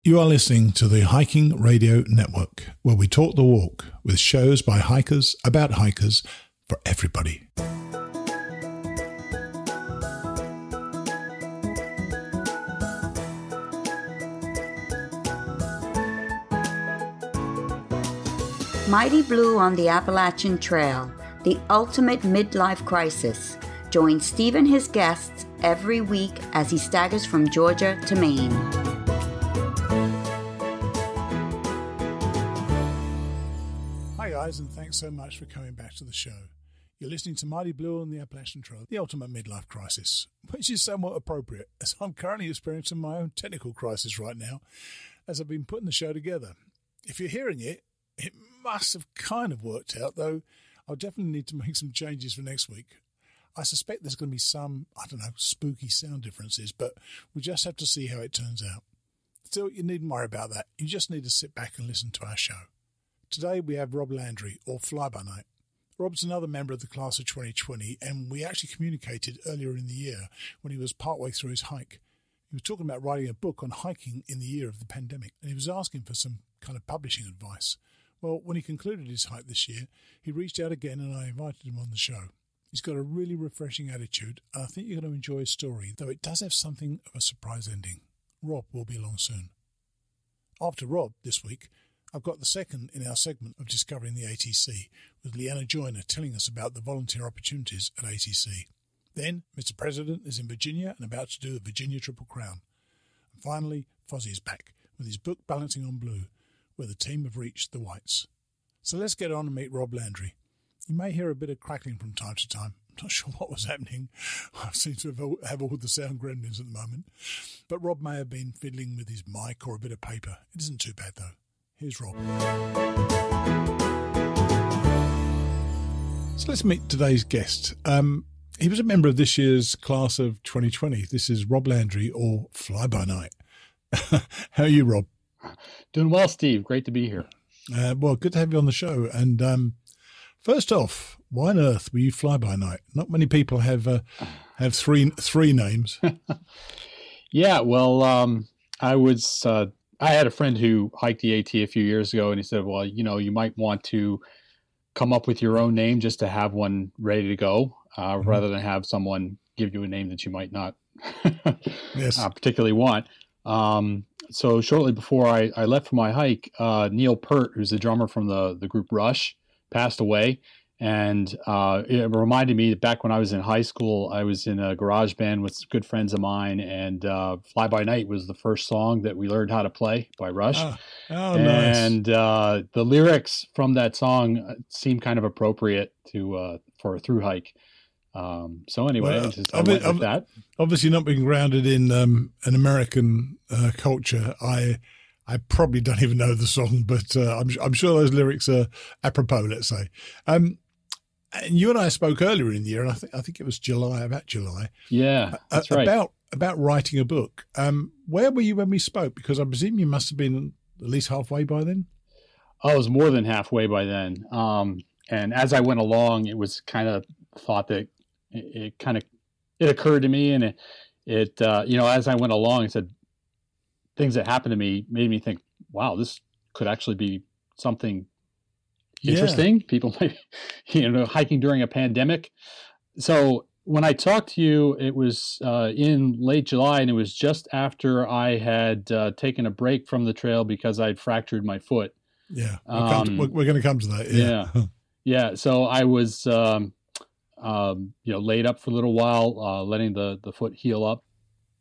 You are listening to the Hiking Radio Network, where we talk the walk with shows by hikers, about hikers, for everybody. Mighty Blue on the Appalachian Trail, the ultimate midlife crisis. Join Steve and his guests every week as he staggers from Georgia to Maine. Hi guys, and thanks so much for coming back to the show. You're listening to Mighty Blue on the Appalachian Trail, the ultimate midlife crisis, which is somewhat appropriate as I'm currently experiencing my own technical crisis right now as I've been putting the show together. If you're hearing it, it must have kind of worked out, though I'll definitely need to make some changes for next week. I suspect there's going to be some, spooky sound differences, but we'll just have to see how it turns out. Still, you needn't worry about that. You just need to sit back and listen to our show. Today we have Rob Landry, or Fly By Night. Rob's another member of the class of 2020, and we actually communicated earlier in the year when he was partway through his hike. He was talking about writing a book on hiking in the year of the pandemic, and he was asking for some kind of publishing advice. Well, when he concluded his hike this year, he reached out again and I invited him on the show. He's got a really refreshing attitude, and I think you're going to enjoy his story, though it does have something of a surprise ending. Rob will be along soon. After Rob, this week, I've got the second in our segment of Discovering the ATC, with Leanna Joyner telling us about the volunteer opportunities at ATC. Then, Mr. President is in Virginia and about to do the Virginia Triple Crown. And finally, Fozzie is back with his book Balancing on Blue, where the team have reached the whites. So let's get on and meet Rob Landry. You may hear a bit of crackling from time to time. I'm not sure what was happening. I seem to have all the sound gremlins at the moment. But Rob may have been fiddling with his mic or a bit of paper. It isn't too bad, though. Here's Rob. So let's meet today's guest. He was a member of this year's class of 2020. This is Rob Landry, or Fly By Night. How are you, Rob? Doing well, Steve. Great to be here. Well, good to have you on the show. And first off, why on earth were you Fly By Night? Not many people have three names. Yeah, well, I had a friend who hiked the AT a few years ago, and he said, well, you might want to come up with your own name just to have one ready to go, rather than have someone give you a name that you might not particularly want. So shortly before I left for my hike, Neil Peart, who's the drummer from the group Rush, passed away. And it reminded me that back when I was in high school, I was in a garage band with good friends of mine, and Fly By Night was the first song that we learned how to play by Rush. Oh, nice. And the lyrics from that song seemed kind of appropriate for a thru-hike. So anyway, I went with that. Obviously not being grounded in an American culture, I probably don't even know the song, but I'm sure those lyrics are apropos, let's say. And you and I spoke earlier in the year, and I think it was about July. Yeah, that's right. About writing a book. Where were you when we spoke? Because I presume you must have been at least halfway by then. I was more than halfway by then. And as I went along, it was kind of thought that it occurred to me, and it as I went along, I said, things that happened to me made me think, wow, this could actually be something interesting. People might, hiking during a pandemic. So when I talked to you, it was in late July, and it was just after I had taken a break from the trail because I'd fractured my foot. Yeah, we're going to come to that. Yeah. Yeah. So I was, laid up for a little while, letting the foot heal up.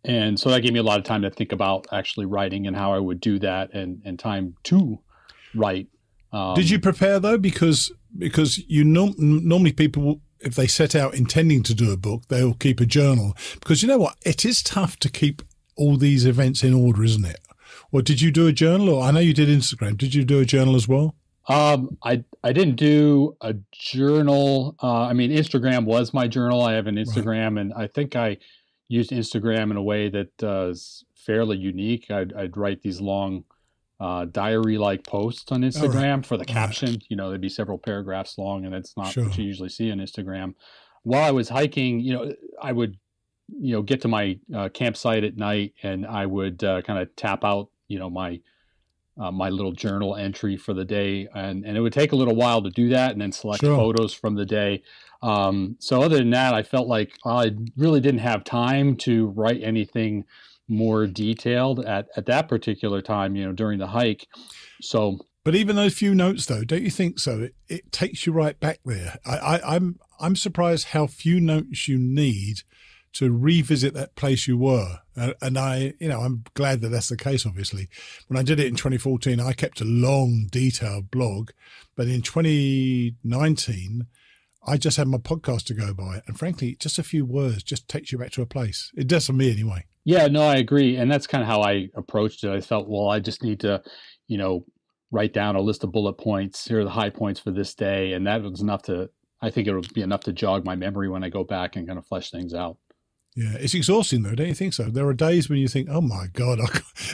And so that gave me a lot of time to think about actually writing and how I would do that, and time to write. Did you prepare though? Because normally people, if they set out intending to do a book, they'll keep a journal. Because you know what? It is tough to keep all these events in order, isn't it? Or did you do a journal? Or I know you did Instagram. Did you do a journal as well? I didn't do a journal. Instagram was my journal. I have an Instagram, right. And I think I used Instagram in a way that is fairly unique. I'd write these long diary-like posts on Instagram for the caption. There'd be several paragraphs long, and it's not what you usually see on Instagram. While I was hiking, I would, get to my campsite at night, and I would kind of tap out my my little journal entry for the day, and it would take a little while to do that, and then select photos from the day. So other than that, I felt like I really didn't have time to write anything more detailed at that particular time, during the hike. So, but even those few notes, though, don't you think so? It takes you right back there. I'm surprised how few notes you need to revisit that place you were. And I'm glad that that's the case, obviously. When I did it in 2014, I kept a long, detailed blog. But in 2019, I just had my podcast to go by. And frankly, just a few words just takes you back to a place. It does for me anyway. Yeah, no, I agree. And that's kind of how I approached it. I felt, well, I just need to, write down a list of bullet points. Here are the high points for this day. And that was enough I think it would be enough to jog my memory when I go back and kind of flesh things out. Yeah, it's exhausting though, don't you think so? There are days when you think, oh my God,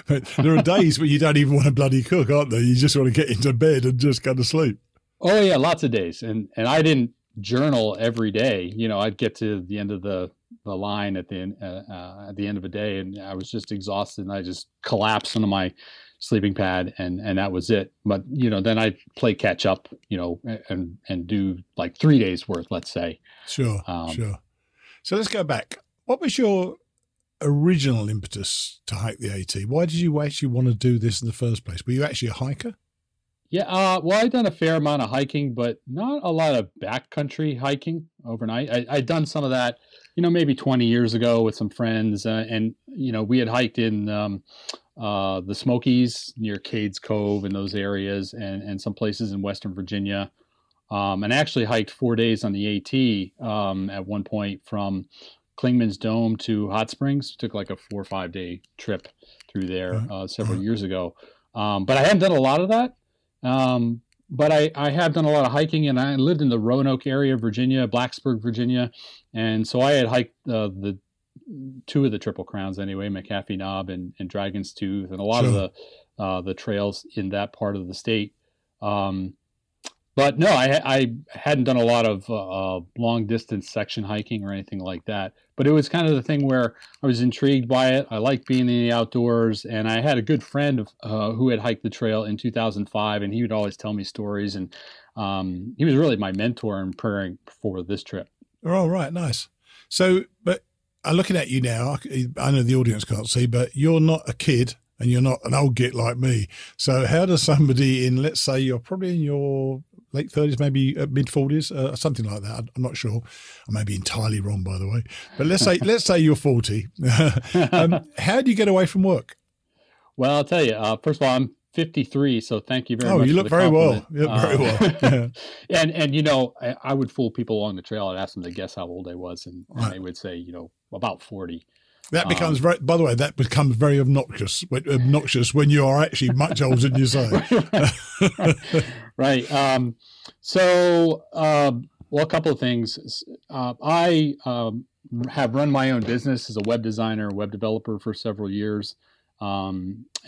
but there are days when you don't even want to bloody cook, aren't there? You just want to get into bed and just go to sleep. Oh yeah, lots of days. And I didn't journal every day. I'd get to the end of the line at the end of a day, and I was just exhausted, and I just collapsed into my sleeping pad, and that was it. But then I play catch up, and do like 3 days worth, let's say. Sure. So let's go back. What was your original impetus to hike the AT? Why did you actually want to do this in the first place? Were you actually a hiker? Yeah, well, I'd done a fair amount of hiking, but not a lot of backcountry hiking overnight. I'd done some of that, maybe 20 years ago with some friends, and we had hiked in the Smokies near Cades Cove and those areas, and some places in Western Virginia, and actually hiked 4 days on the AT at one point from Clingman's Dome to Hot Springs. Took like a 4 or 5 day trip through there several years ago, but I hadn't done a lot of that. But I have done a lot of hiking, and I lived in the Roanoke area of Virginia, Blacksburg, Virginia. And so I had hiked the two of the Triple Crowns anyway, McAfee Knob and Dragon's Tooth, and a lot of the trails in that part of the state. But no, I hadn't done a lot of long distance section hiking or anything like that. But it was kind of the thing where I was intrigued by it. I liked being in the outdoors, and I had a good friend who had hiked the trail in 2005, and he would always tell me stories. And he was really my mentor in preparing for this trip. Oh, right, nice. So, but I'm looking at you now. I know the audience can't see, but you're not a kid. And you're not an old git like me. So how does somebody in, let's say you're probably in your late 30s, maybe mid 40s, something like that. I'm not sure. I may be entirely wrong, by the way. But let's say you're 40. How do you get away from work? Well, I'll tell you. First of all, I'm 53, so thank you very much. Oh, you look very well. You look very well. Yeah. And I would fool people along the trail. I'd ask them to guess how old I was, and they would say, about 40. That becomes by the way, that becomes very obnoxious when you are actually much older than you say. Right. So, a couple of things. I have run my own business as a web designer, web developer for several years.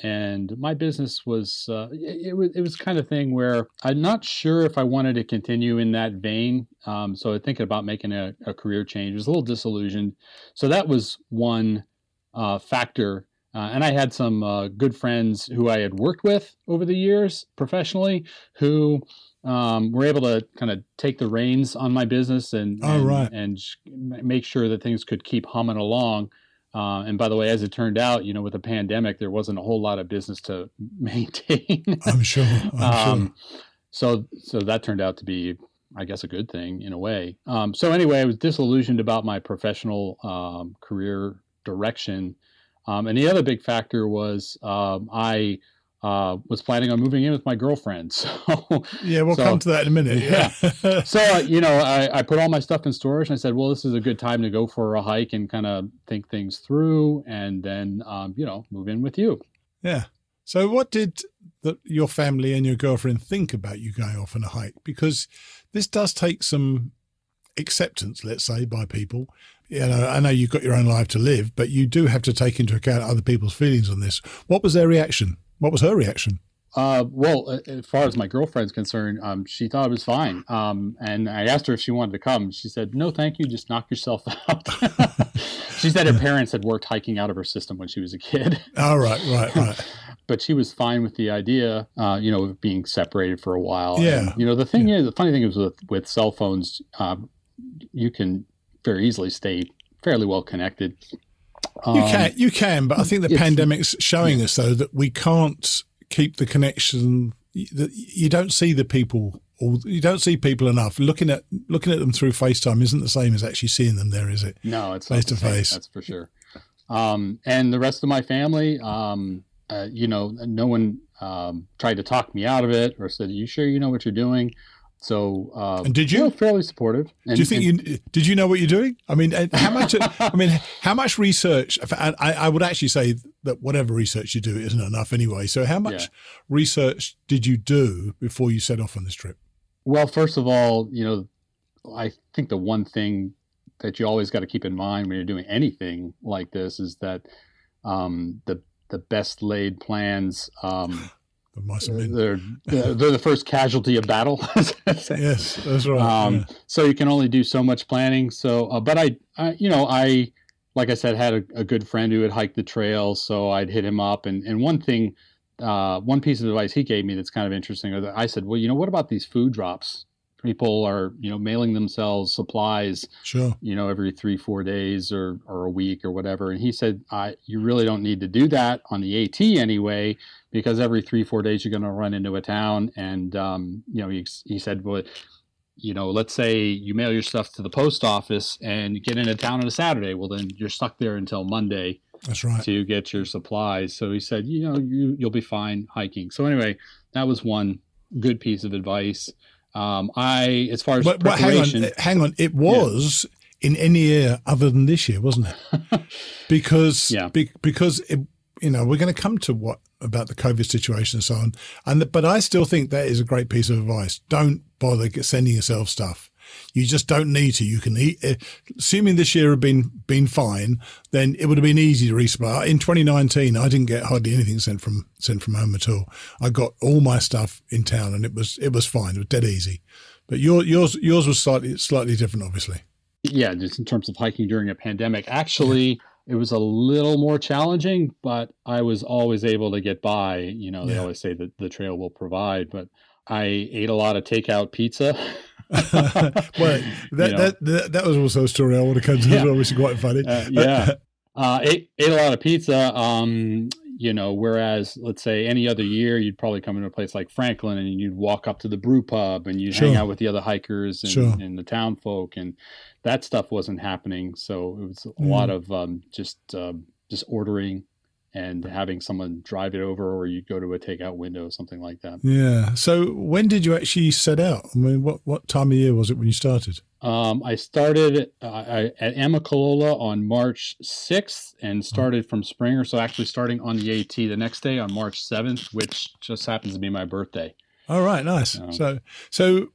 And my business was, it was kind of thing where I'm not sure if I wanted to continue in that vein. So I thinking about making a career change. I was a little disillusioned. So that was one factor. And I had some good friends who I had worked with over the years professionally who were able to kind of take the reins on my business and make sure that things could keep humming along. And by the way, as it turned out, with the pandemic, there wasn't a whole lot of business to maintain. I'm sure. So that turned out to be, I guess, a good thing in a way. So anyway, I was disillusioned about my professional career direction. And the other big factor was I was planning on moving in with my girlfriend. So yeah, we'll come to that in a minute. Yeah. So, I put all my stuff in storage, and I said, well, this is a good time to go for a hike and kind of think things through, and then, move in with you. Yeah. So what did your family and your girlfriend think about you going off on a hike? Because this does take some acceptance, let's say, by people. I know you've got your own life to live, but you do have to take into account other people's feelings on this. What was their reaction? What was her reaction? Well, as far as my girlfriend's concerned, she thought it was fine. And I asked her if she wanted to come. She said, no, thank you. Just knock yourself out. She said her parents had worked hiking out of her system when she was a kid. Oh, right. but she was fine with the idea, of being separated for a while. Yeah. And, the thing is, the funny thing is with cell phones, you can very easily stay fairly well connected. You can, but I think the pandemic's showing us though that we can't keep the connection. That you don't see the people, or you don't see people enough. Looking at them through FaceTime isn't the same as actually seeing them there, is it? No, it's face to face. That's for sure. And the rest of my family, no one tried to talk me out of it or said, "Are you sure you know what you're doing?" So, and did you? Fairly supportive. Do you think did you know what you're doing? I mean, how much? How much research? I would actually say that whatever research you do isn't enough anyway. So, how much research did you do before you set off on this trip? Well, first of all, I think the one thing that you always got to keep in mind when you're doing anything like this is that the best laid plans. They're the first casualty of battle. Yes, that's right. So you can only do so much planning. So, but I like I said, had a good friend who had hiked the trail, so I'd hit him up. And one thing, one piece of advice he gave me that's kind of interesting. I said, well, what about these food drops? People are, mailing themselves supplies, sure, every 3-4 days or a week or whatever. And he said, you really don't need to do that on the AT anyway, because every 3-4 days you're going to run into a town. And, he said, well, let's say you mail your stuff to the post office and you get into town on a Saturday. Well, then you're stuck there until Monday. That's right. To get your supplies. So he said, you'll be fine hiking. So anyway, that was one good piece of advice. As far as preparation, hang on. It was in any year other than this year, wasn't it? Because we're going to come to what about the COVID situation and so on. But I still think that is a great piece of advice. Don't bother sending yourself stuff. You just don't need to. You can eat. Assuming this year had been fine, then it would have been easy to resupply. In 2019, I didn't get hardly anything sent from home at all. I got all my stuff in town, and it was fine. It was dead easy. But yours was slightly different, obviously. Yeah, just in terms of hiking during a pandemic. Actually, it was a little more challenging, but I was always able to get by. They always say that the trail will provide, but I ate a lot of takeout pizza. Well, that was also a story I want to come to as well, which is quite funny. Ate a lot of pizza. Whereas let's say any other year, you'd probably come into a place like Franklin and you'd walk up to the brew pub and you'd hang out with the other hikers and the town folk, and that stuff wasn't happening. So it was a lot of just ordering and having someone drive it over, or you go to a takeout window, something like that. Yeah. So when did you actually set out? I mean, what time of year was it when you started? I started at Amicalola on March 6th and started from Springer. So actually starting on the AT the next day on March 7th, which just happens to be my birthday. All right. Nice. So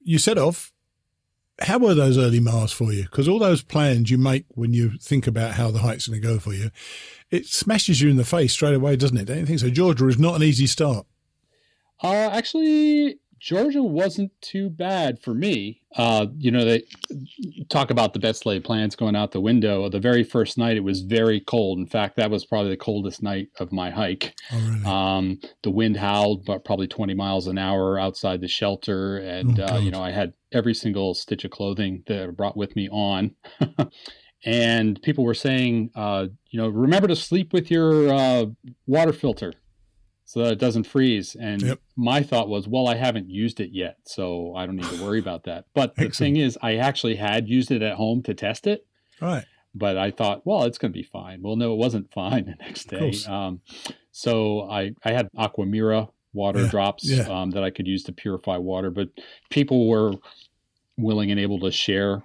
you set off. How were those early miles for you? Because all those plans you make when you think about how the hike's going to go for you, it smashes you in the face straight away, doesn't it? Don't you think so? Georgia is not an easy start. Actually, Georgia wasn't too bad for me. They talk about the best laid plans going out the window. The very first night, it was very cold. In fact, that was probably the coldest night of my hike. Oh, really? The wind howled about probably 20 miles an hour outside the shelter. And, I had every single stitch of clothing that I brought with me on. And people were saying, remember to sleep with your water filter so that it doesn't freeze. And my thought was, well, I haven't used it yet, so I don't need to worry about that. But the thing is, I actually had used it at home to test it. Right. But I thought, well, it's going to be fine. Well, no, it wasn't fine the next day. So I had Aquamira water drops that I could use to purify water. But people were willing and able to share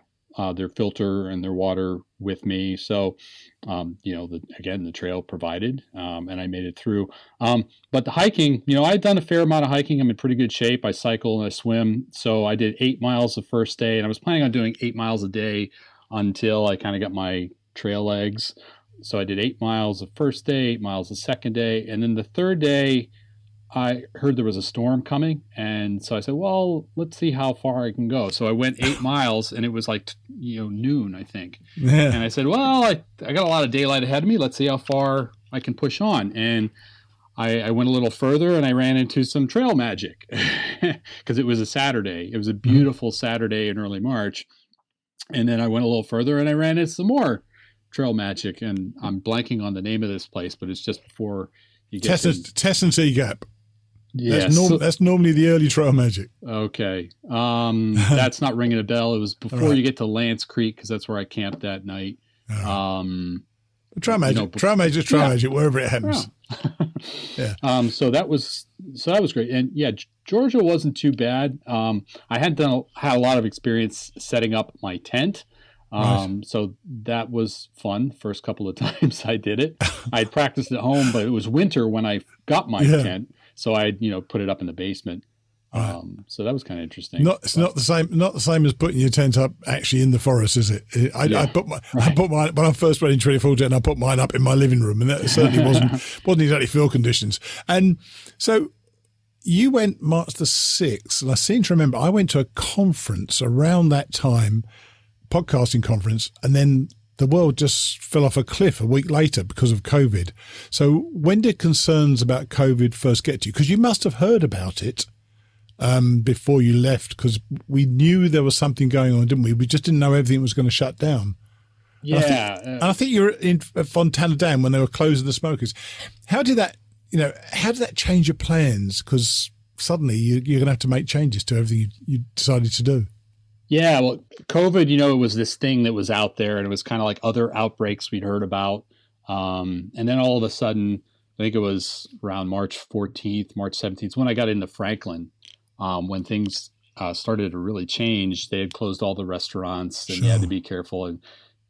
their filter and their water with me. So, the trail provided, and I made it through. But the hiking, I'd done a fair amount of hiking. I'm in pretty good shape. I cycle and I swim. So I did 8 miles the first day, and I was planning on doing 8 miles a day until I kind of got my trail legs. So I did 8 miles the first day, 8 miles the second day. And then the third day, I heard there was a storm coming. And so I said, well, let's see how far I can go. So I went 8 miles, and it was like, noon, I think. Yeah. And I said, well, I got a lot of daylight ahead of me. Let's see how far I can push on. And I went a little further and I ran into some trail magic because it was a Saturday. It was a beautiful Saturday in early March. And then I went a little further and I ran into some more trail magic. And I'm blanking on the name of this place, but it's just before you get Tessensee Gap. Yes. That's normally the early trail magic. Okay. That's not ringing a bell. It was before you get to Lance Creek because that's where I camped that night. Trail magic, trail magic, wherever it happens. Yeah. So that was great. And yeah, Georgia wasn't too bad. I had a lot of experience setting up my tent. So that was fun. First couple of times I did it. I had practiced at home, but it was winter when I got my tent. So I, put it up in the basement. So that was kind of interesting. It's not the same as putting your tent up actually in the forest, is it? I put mine when I first went in 24 and I put mine up in my living room, and that certainly wasn't exactly field conditions. And so you went March the 6th, and I seem to remember I went to a conference around that time, podcasting conference, and then the world just fell off a cliff a week later because of COVID. So when did concerns about COVID first get to you? Because you must have heard about it before you left, because we knew there was something going on, didn't we? We just didn't know everything was going to shut down. Yeah. And I think you were in Fontana Dam when they were closing the smokers. How did that change your plans? Because suddenly you're going to have to make changes to everything you decided to do. Yeah, well, COVID, it was this thing that was out there, and it was kind of like other outbreaks we'd heard about. And then all of a sudden, I think it was around March 14th, March 17th, when I got into Franklin, when things started to really change. They had closed all the restaurants, and you had to be careful. And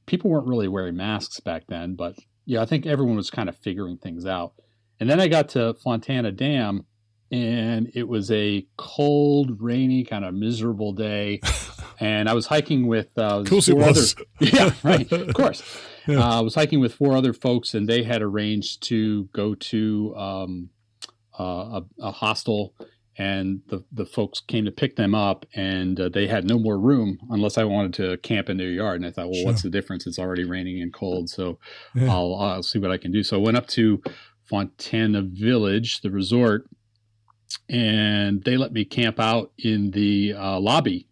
people weren't really wearing masks back then. But, yeah, I think everyone was kind of figuring things out. And then I got to Fontana Dam, and it was a cold, rainy, kind of miserable day. And I was hiking with of course it was. Yeah, right. Of course. Yeah. I was hiking with 4 other folks, and they had arranged to go to a hostel, and the folks came to pick them up, and they had no more room unless I wanted to camp in their yard. And I thought, well, what's the difference? It's already raining and cold, so I'll see what I can do. So I went up to Fontana Village, the resort, and they let me camp out in the lobby.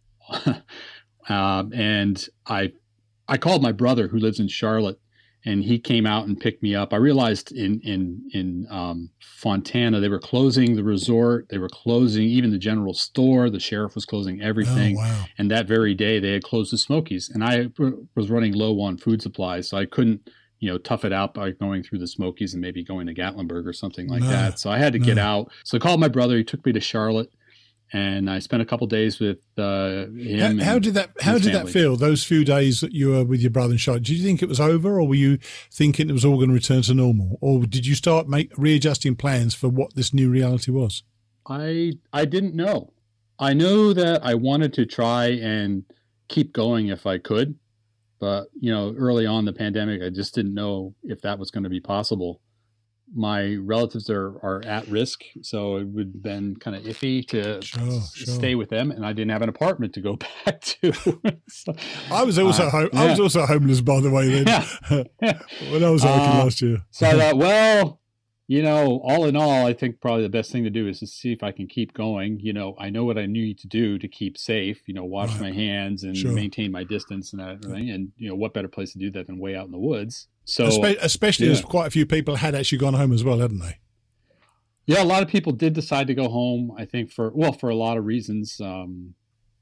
And I called my brother who lives in Charlotte, and he came out and picked me up. I realized in Fontana, they were closing the resort. They were closing even the general store. The sheriff was closing everything. Oh, wow. And that very day they had closed the Smokies, and I was running low on food supplies. So I couldn't, tough it out by going through the Smokies and maybe going to Gatlinburg or something like that. So I had to get out. So I called my brother. He took me to Charlotte. And I spent a couple of days with him. How did that feel? Those few days that you were with your brother in Charlotte, did you think it was over, or were you thinking it was all going to return to normal, or did you start readjusting plans for what this new reality was? I didn't know. I knew that I wanted to try and keep going if I could, but early on in the pandemic, I just didn't know if that was going to be possible. My relatives are at risk, so it would have been kind of iffy to stay with them, and I didn't have an apartment to go back to. So, I was also I was also homeless, by the way, then when I was hiking last year. So I thought, well, all in all, I think probably the best thing to do is to see if I can keep going. I know what I need to do to keep safe. Wash my hands and maintain my distance and everything. And what better place to do that than way out in the woods? So, especially as quite a few people had actually gone home as well, hadn't they? Yeah, a lot of people did decide to go home, I think for a lot of reasons.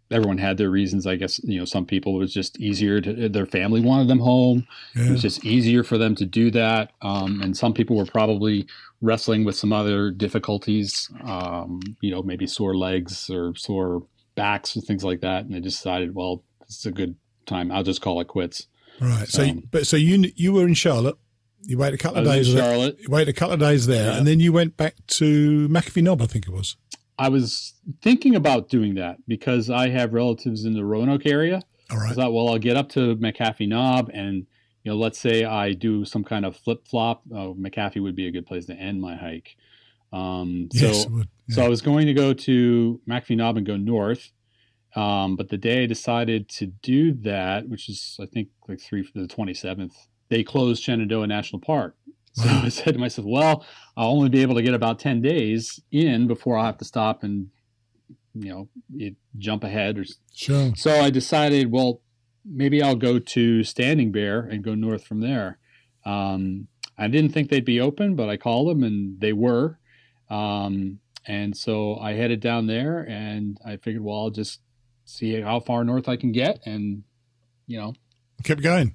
Everyone had their reasons. I guess, some people, it was just easier their family wanted them home. Yeah. It was just easier for them to do that. And some people were probably wrestling with some other difficulties, maybe sore legs or sore backs and things like that. And they decided, well, this is a good time. I'll just call it quits. Right. So you were in Charlotte. You waited a couple of days. Charlotte. You waited a couple of days there, and then you went back to McAfee Knob, I think it was. I was thinking about doing that because I have relatives in the Roanoke area. All right. I thought, well, I'll get up to McAfee Knob, and let's say I do some kind of flip flop. McAfee would be a good place to end my hike. Yes, it would. Yeah. So I was going to go to McAfee Knob and go north. But the day I decided to do that, which is, I think, like the 27th, they closed Shenandoah National Park. So I said to myself, well, I'll only be able to get about 10 days in before I'll have to stop and, jump ahead. Sure. So I decided, well, maybe I'll go to Standing Bear and go north from there. I didn't think they'd be open, but I called them and they were. And so I headed down there and I figured, well, I'll just see how far north I can get. And, kept going.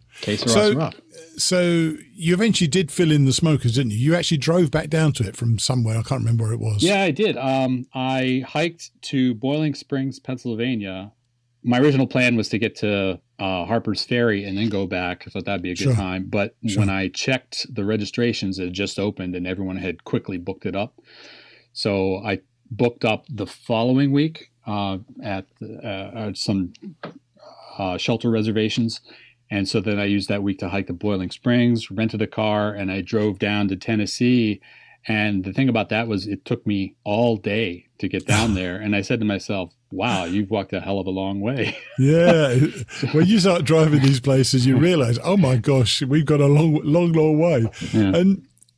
So you eventually did fill in the smokers, didn't you? You actually drove back down to it from somewhere. I can't remember where it was. Yeah, I did. I hiked to Boiling Springs, Pennsylvania. My original plan was to get to Harper's Ferry and then go back. I thought that'd be a good time. But when I checked the registrations, it had just opened and everyone had quickly booked it up. So I booked up the following week at some shelter reservations. And so then I used that week to hike to Boiling Springs, rented a car, and I drove down to Tennessee. And the thing about that was it took me all day to get down there. And I said to myself, wow, you've walked a hell of a long way. Yeah. When you start driving these places, you realize, oh my gosh, we've got a long way. Yeah.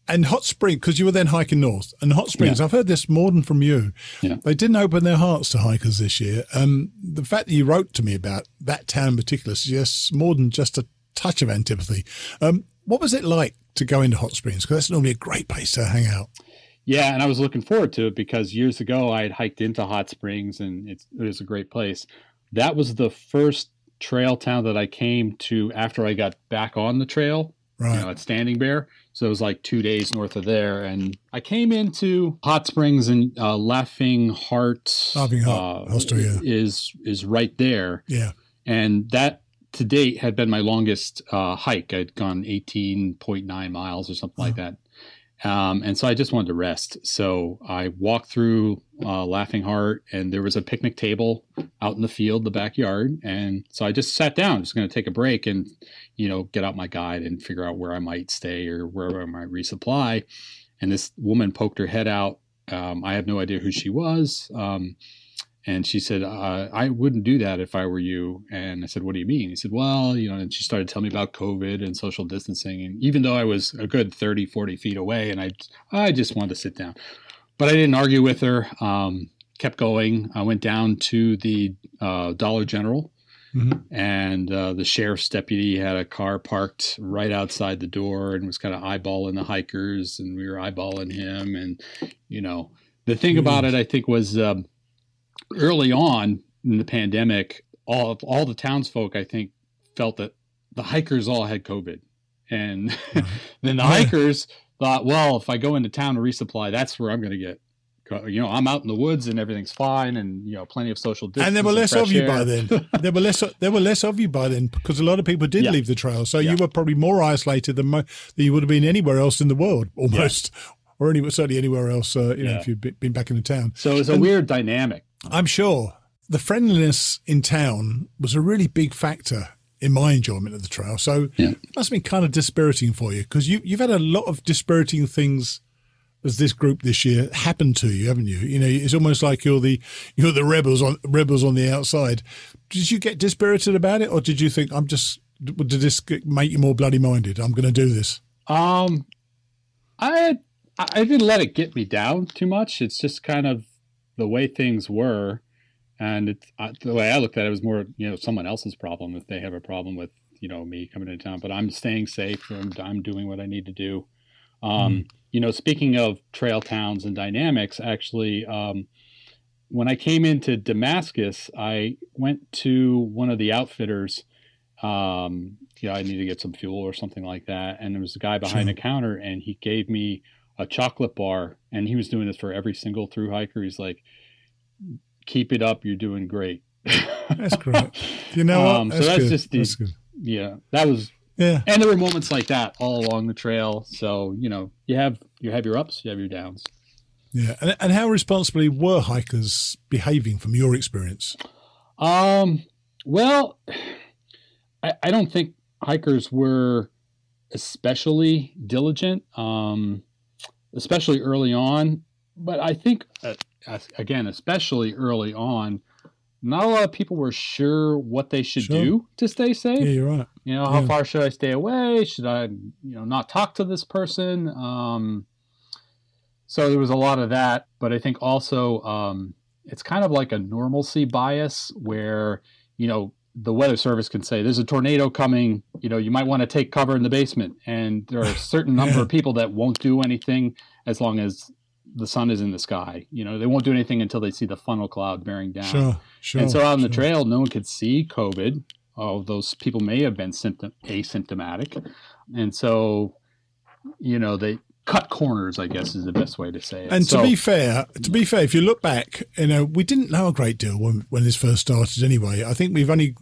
And Hot Springs, because you were then hiking north, and Hot Springs, I've heard this more than from you. Yeah. They didn't open their hearts to hikers this year. The fact that you wrote to me about that town in particular suggests more than just a touch of antipathy. What was it like to go into Hot Springs? Because that's normally a great place to hang out. Yeah, and I was looking forward to it because years ago I had hiked into Hot Springs and it was a great place. That was the first trail town that I came to after I got back on the trail, at Standing Bear. So it was like 2 days north of there. And I came into Hot Springs and Laughing Heart Hostel, is right there. Yeah. And that to date had been my longest hike. I'd gone 18.9 miles or something like that. And so I just wanted to rest. So I walked through Laughing Heart and there was a picnic table out in the field, the backyard. And so I just sat down, just going to take a break and, get out my guide and figure out where I might stay or where I might resupply. And this woman poked her head out. I have no idea who she was. And she said, I wouldn't do that if I were you. And I said, what do you mean? He said, well, and she started telling me about COVID and social distancing. And even though I was a good 30, 40 feet away, and I just wanted to sit down. But I didn't argue with her, kept going. I went down to the Dollar General. Mm-hmm. And the sheriff's deputy had a car parked right outside the door and was kind of eyeballing the hikers. And we were eyeballing him. And, the thing about it, I think, was early on in the pandemic, all the townsfolk, I think, felt that the hikers all had COVID. And then the hikers thought, well, if I go into town to resupply, that's where I'm going to get, I'm out in the woods and everything's fine and, plenty of social distance. And there were less of you by then. There were less of you by then because a lot of people did leave the trail. So you were probably more isolated than you would have been anywhere else in the world almost. Yeah. Or certainly anywhere else, if you'd been back in the town. So it's a weird dynamic. I'm sure the friendliness in town was a really big factor in my enjoyment of the trail. So it must have been kind of dispiriting for you because you've had a lot of dispiriting things as this group this year happen to you, haven't you? It's almost like you're the rebels on the outside. Did you get dispirited about it, or did you think did this make you more bloody minded? I'm going to do this. I didn't let it get me down too much. It's just kind of the way things were. And the way I looked at it was more, someone else's problem if they have a problem with, me coming into town. But I'm staying safe and I'm doing what I need to do. Speaking of trail towns and dynamics, actually, when I came into Damascus, I went to one of the outfitters. I needed to get some fuel or something like that. And there was a guy behind the counter and he gave me a chocolate bar, and he was doing this for every single thru hiker. He's like, keep it up. You're doing great. That's great. You know what? That's good. Yeah, that was, and there were moments like that all along the trail. So, you have your ups, you have your downs. Yeah. And how responsibly were hikers behaving from your experience? Well, I don't think hikers were especially diligent, especially early on. But I think, again, especially early on, not a lot of people were sure what they should do to stay safe. Yeah, you're right. how far should I stay away? Should I, not talk to this person? So there was a lot of that, but I think also it's kind of like a normalcy bias where, the Weather Service can say there's a tornado coming, you might want to take cover in the basement. And there are a certain number of people that won't do anything as long as the sun is in the sky. They won't do anything until they see the funnel cloud bearing down. Sure. And so out on the trail, no one could see COVID. Oh, those people may have been asymptomatic. And so, they cut corners, I guess, is the best way to say it. And to be fair, if you look back, we didn't know a great deal when this first started anyway. I think we've only,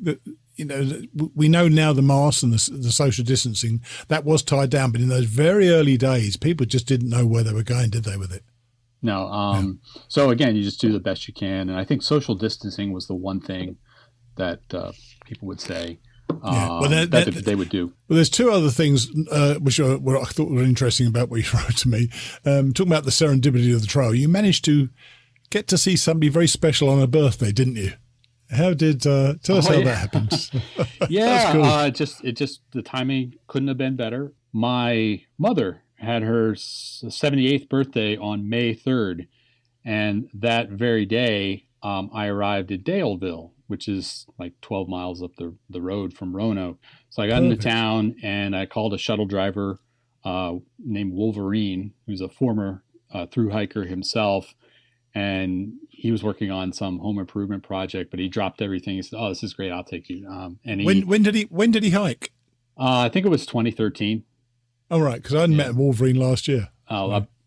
we know now the masks and the social distancing, that was tied down. But in those very early days, people just didn't know where they were going, did they, with it? No. So again, you just do the best you can. And I think social distancing was the one thing that people would say. That they would do. Well, there's two other things which I thought were interesting about what you wrote to me. Talking about the serendipity of the trail, you managed to get to see somebody very special on her birthday, didn't you? How did tell us how that happened? Yeah, cool. It just the timing couldn't have been better. My mother had her 78th birthday on May 3rd, and that very day I arrived at Daleville, which is like 12 miles up the road from Roanoke. So I got into town and I called a shuttle driver named Wolverine, who's a former thru-hiker himself. And he was working on some home improvement project, but he dropped everything. He said, "Oh, this is great. I'll take you." And when did he hike? I think it was 2013. Oh, right. Because I hadn't met Wolverine last year.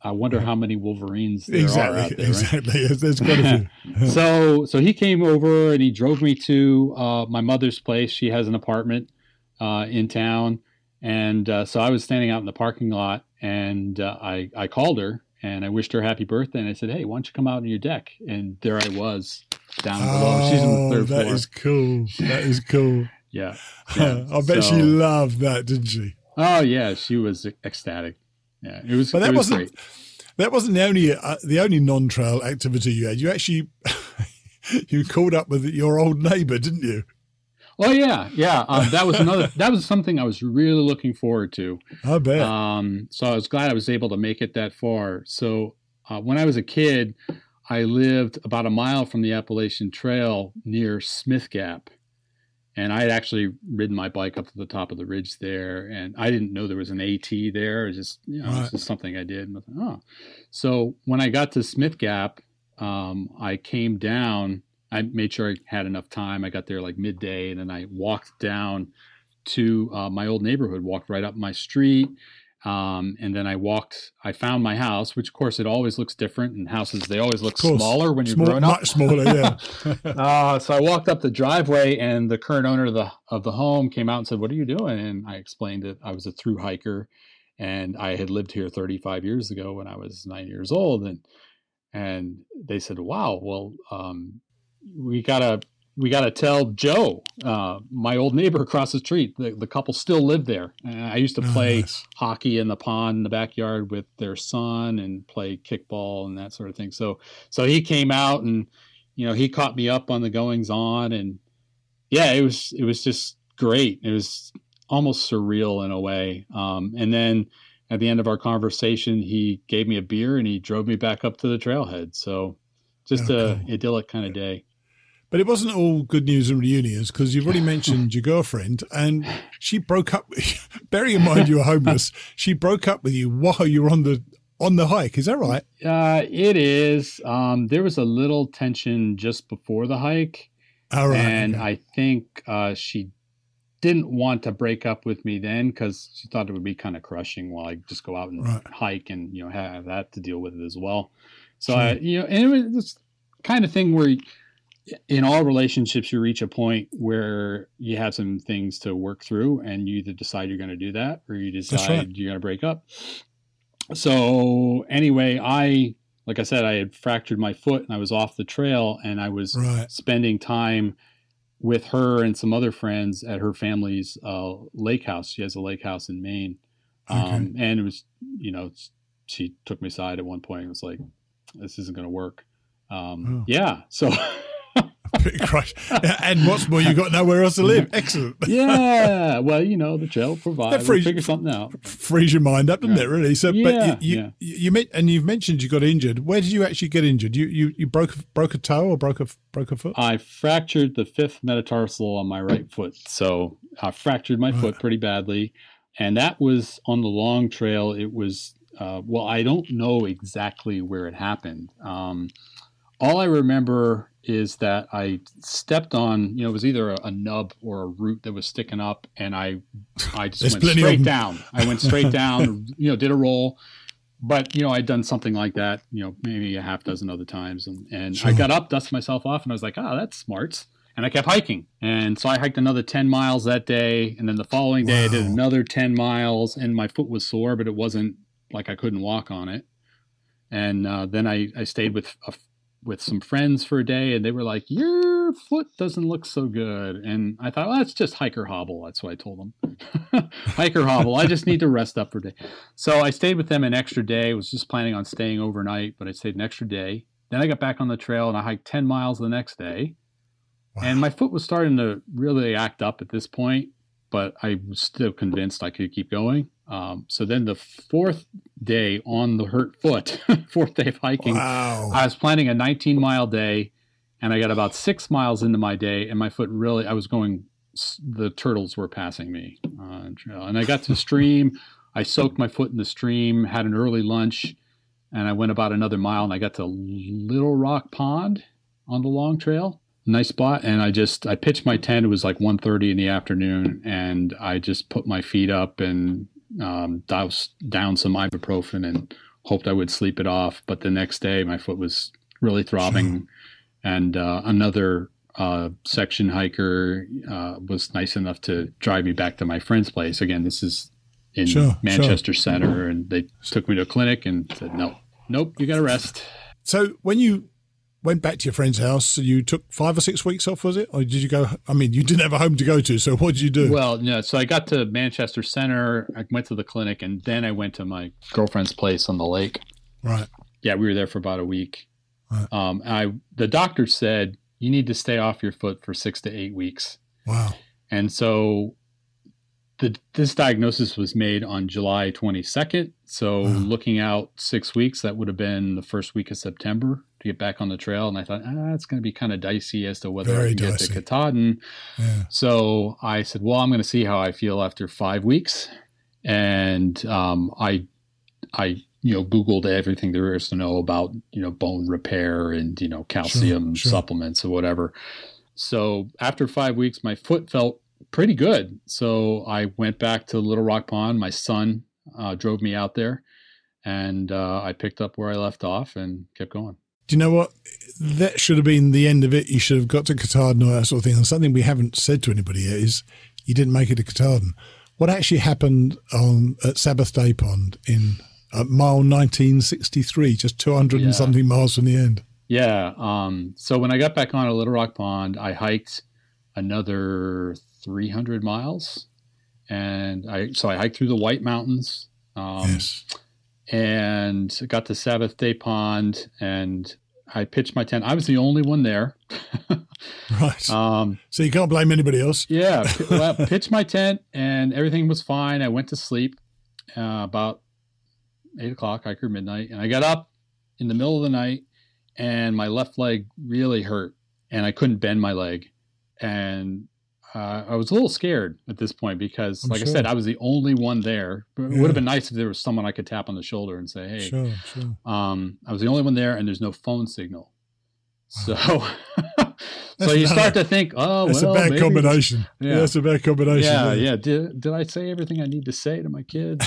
I wonder how many Wolverines there are out there. Exactly. Right? There's quite a few. So he came over and he drove me to my mother's place. She has an apartment in town. And so I was standing out in the parking lot and I called her and I wished her happy birthday. And I said, "Hey, why don't you come out on your deck?" And there I was down below. She's on the third floor. That is cool. That is cool. Yeah. I bet she loved that, didn't she? Oh, yeah. She was ecstatic. Yeah, it was. But that wasn't great. That wasn't the only non-trail activity you had. You actually you called up with your old neighbor, didn't you? Oh yeah. That was another. That was something I was really looking forward to. I bet. So I was glad I was able to make it that far. So when I was a kid, I lived about a mile from the Appalachian Trail near Smith Gap. And I had actually ridden my bike up to the top of the ridge there, and I didn't know there was an AT there. It was just, it's just something I did. And I thought, So when I got to Smith Gap, I came down. I made sure I had enough time. I got there like midday, and then I walked down to my old neighborhood, walked right up my street. And then I found my house, which of course it always looks different, and houses, they always look smaller when you're growing up. Much smaller, yeah. So I walked up the driveway and the current owner of the home came out and said, "What are you doing?" And I explained that I was a thru-hiker and I had lived here 35 years ago when I was 9 years old. And they said, "Wow, well, we gotta tell Joe, my old neighbor across the street. The couple still live there. And I used to play hockey in the pond in the backyard with their son and play kickball and that sort of thing. So he came out and he caught me up on the goings on, and yeah, it was just great. It was almost surreal in a way. And then at the end of our conversation, he gave me a beer and he drove me back up to the trailhead. So just an idyllic kind of day. But it wasn't all good news and reunions, because you've already mentioned your girlfriend, and she broke up with you. Bearing in mind you were homeless, she broke up with you while you were on the hike. Is that right? It is. There was a little tension just before the hike. All right. And I think she didn't want to break up with me then because she thought it would be kind of crushing while I just go out and hike and have that to deal with it as well. So and it was this kind of thing where in all relationships, you reach a point where you have some things to work through, and you either decide you're going to do that or you decide you're going to break up. So anyway, like I said, I had fractured my foot and I was off the trail, and I was spending time with her and some other friends at her family's lake house. She has a lake house in Maine. And it was, she took me aside at one point and was like, "This isn't going to work." Yeah. So Christ. And what's more, you got nowhere else to live. Excellent. Yeah. Well, the trail provides. We'll figure something out. Frees your mind up, doesn't it? Really. So, yeah, but you've mentioned you got injured. Where did you actually get injured? You broke a toe or broke a foot? I fractured the fifth metatarsal on my right foot. So I fractured my foot pretty badly, and that was on the long trail. It was. I don't know exactly where it happened. All I remember is that I stepped on, it was either a nub or a root that was sticking up, and I just went straight down. I went straight down, did a roll. But, I'd done something like that, maybe a half dozen other times. And I got up, dusted myself off, and I was like, that's smart. And I kept hiking. And so I hiked another 10 miles that day. And then the following day I did another 10 miles, and my foot was sore, but it wasn't like I couldn't walk on it. And then I stayed with some friends for a day, and they were like, your foot doesn't look so good. And I thought, well, it's just hike or hobble. That's what I told them. Hike or hobble. I just need to rest up for a day. So I stayed with them an extra day. I was just planning on staying overnight, but I stayed an extra day. Then I got back on the trail, and I hiked 10 miles the next day. Wow. And my foot was starting to really act up at this point, but I was still convinced I could keep going. So then the fourth day on the hurt foot, fourth day of hiking, I was planning a 19-mile day, and I got about 6 miles into my day, and my foot really, the turtles were passing me on the trail. And I got to the stream. I soaked my foot in the stream, had an early lunch, and I went about another mile, and I got to Little Rock Pond on the long trail. Nice spot. And I pitched my tent. It was like 1:30 in the afternoon, and I just put my feet up and doused down some ibuprofen and hoped I would sleep it off. But the next day my foot was really throbbing. And another section hiker was nice enough to drive me back to my friend's place. Again, this is in Manchester Center, and they took me to a clinic and said, nope, you got to rest. So when you went back to your friend's house, you took 5 or 6 weeks off, was it? Or did you go? I mean, you didn't have a home to go to, so what did you do? Well, no. So I got to Manchester Center, I went to the clinic, and then I went to my girlfriend's place on the lake. Right. Yeah, we were there for about a week. Right. The doctor said, you need to stay off your foot for 6 to 8 weeks. Wow. And so this diagnosis was made on July 22nd. So looking out 6 weeks, that would have been the first week of September to get back on the trail. And I thought, it's going to be kind of dicey as to whether I can get to Katahdin. Yeah. So I said, well, I'm going to see how I feel after 5 weeks. And I Googled everything there is to know about, bone repair and, calcium supplements or whatever. So after 5 weeks, my foot felt pretty good. So I went back to Little Rock Pond. My son drove me out there, and I picked up where I left off and kept going. Do you know what? That should have been the end of it. You should have got to Katahdin or that sort of thing. And something we haven't said to anybody yet is you didn't make it to Katahdin. What actually happened at Sabbath Day Pond in mile 1963, just 200 and something miles from the end? Yeah. So when I got back on at Little Rock Pond, I hiked another 300 miles. And I hiked through the White Mountains. And got to Sabbath Day Pond, and I pitched my tent. I was the only one there. Right. So you can't blame anybody else. Yeah. Well, pitched my tent, and everything was fine. I went to sleep about 8 o'clock, hiker midnight, and I got up in the middle of the night, and my left leg really hurt, and I couldn't bend my leg. And I was a little scared at this point because, I said, I was the only one there. It would have been nice if there was someone I could tap on the shoulder and say, hey, I was the only one there, and there's no phone signal. Wow. So you start to think, that's a bad combination. Yeah, that's a bad combination. Yeah. Did I say everything I need to say to my kids?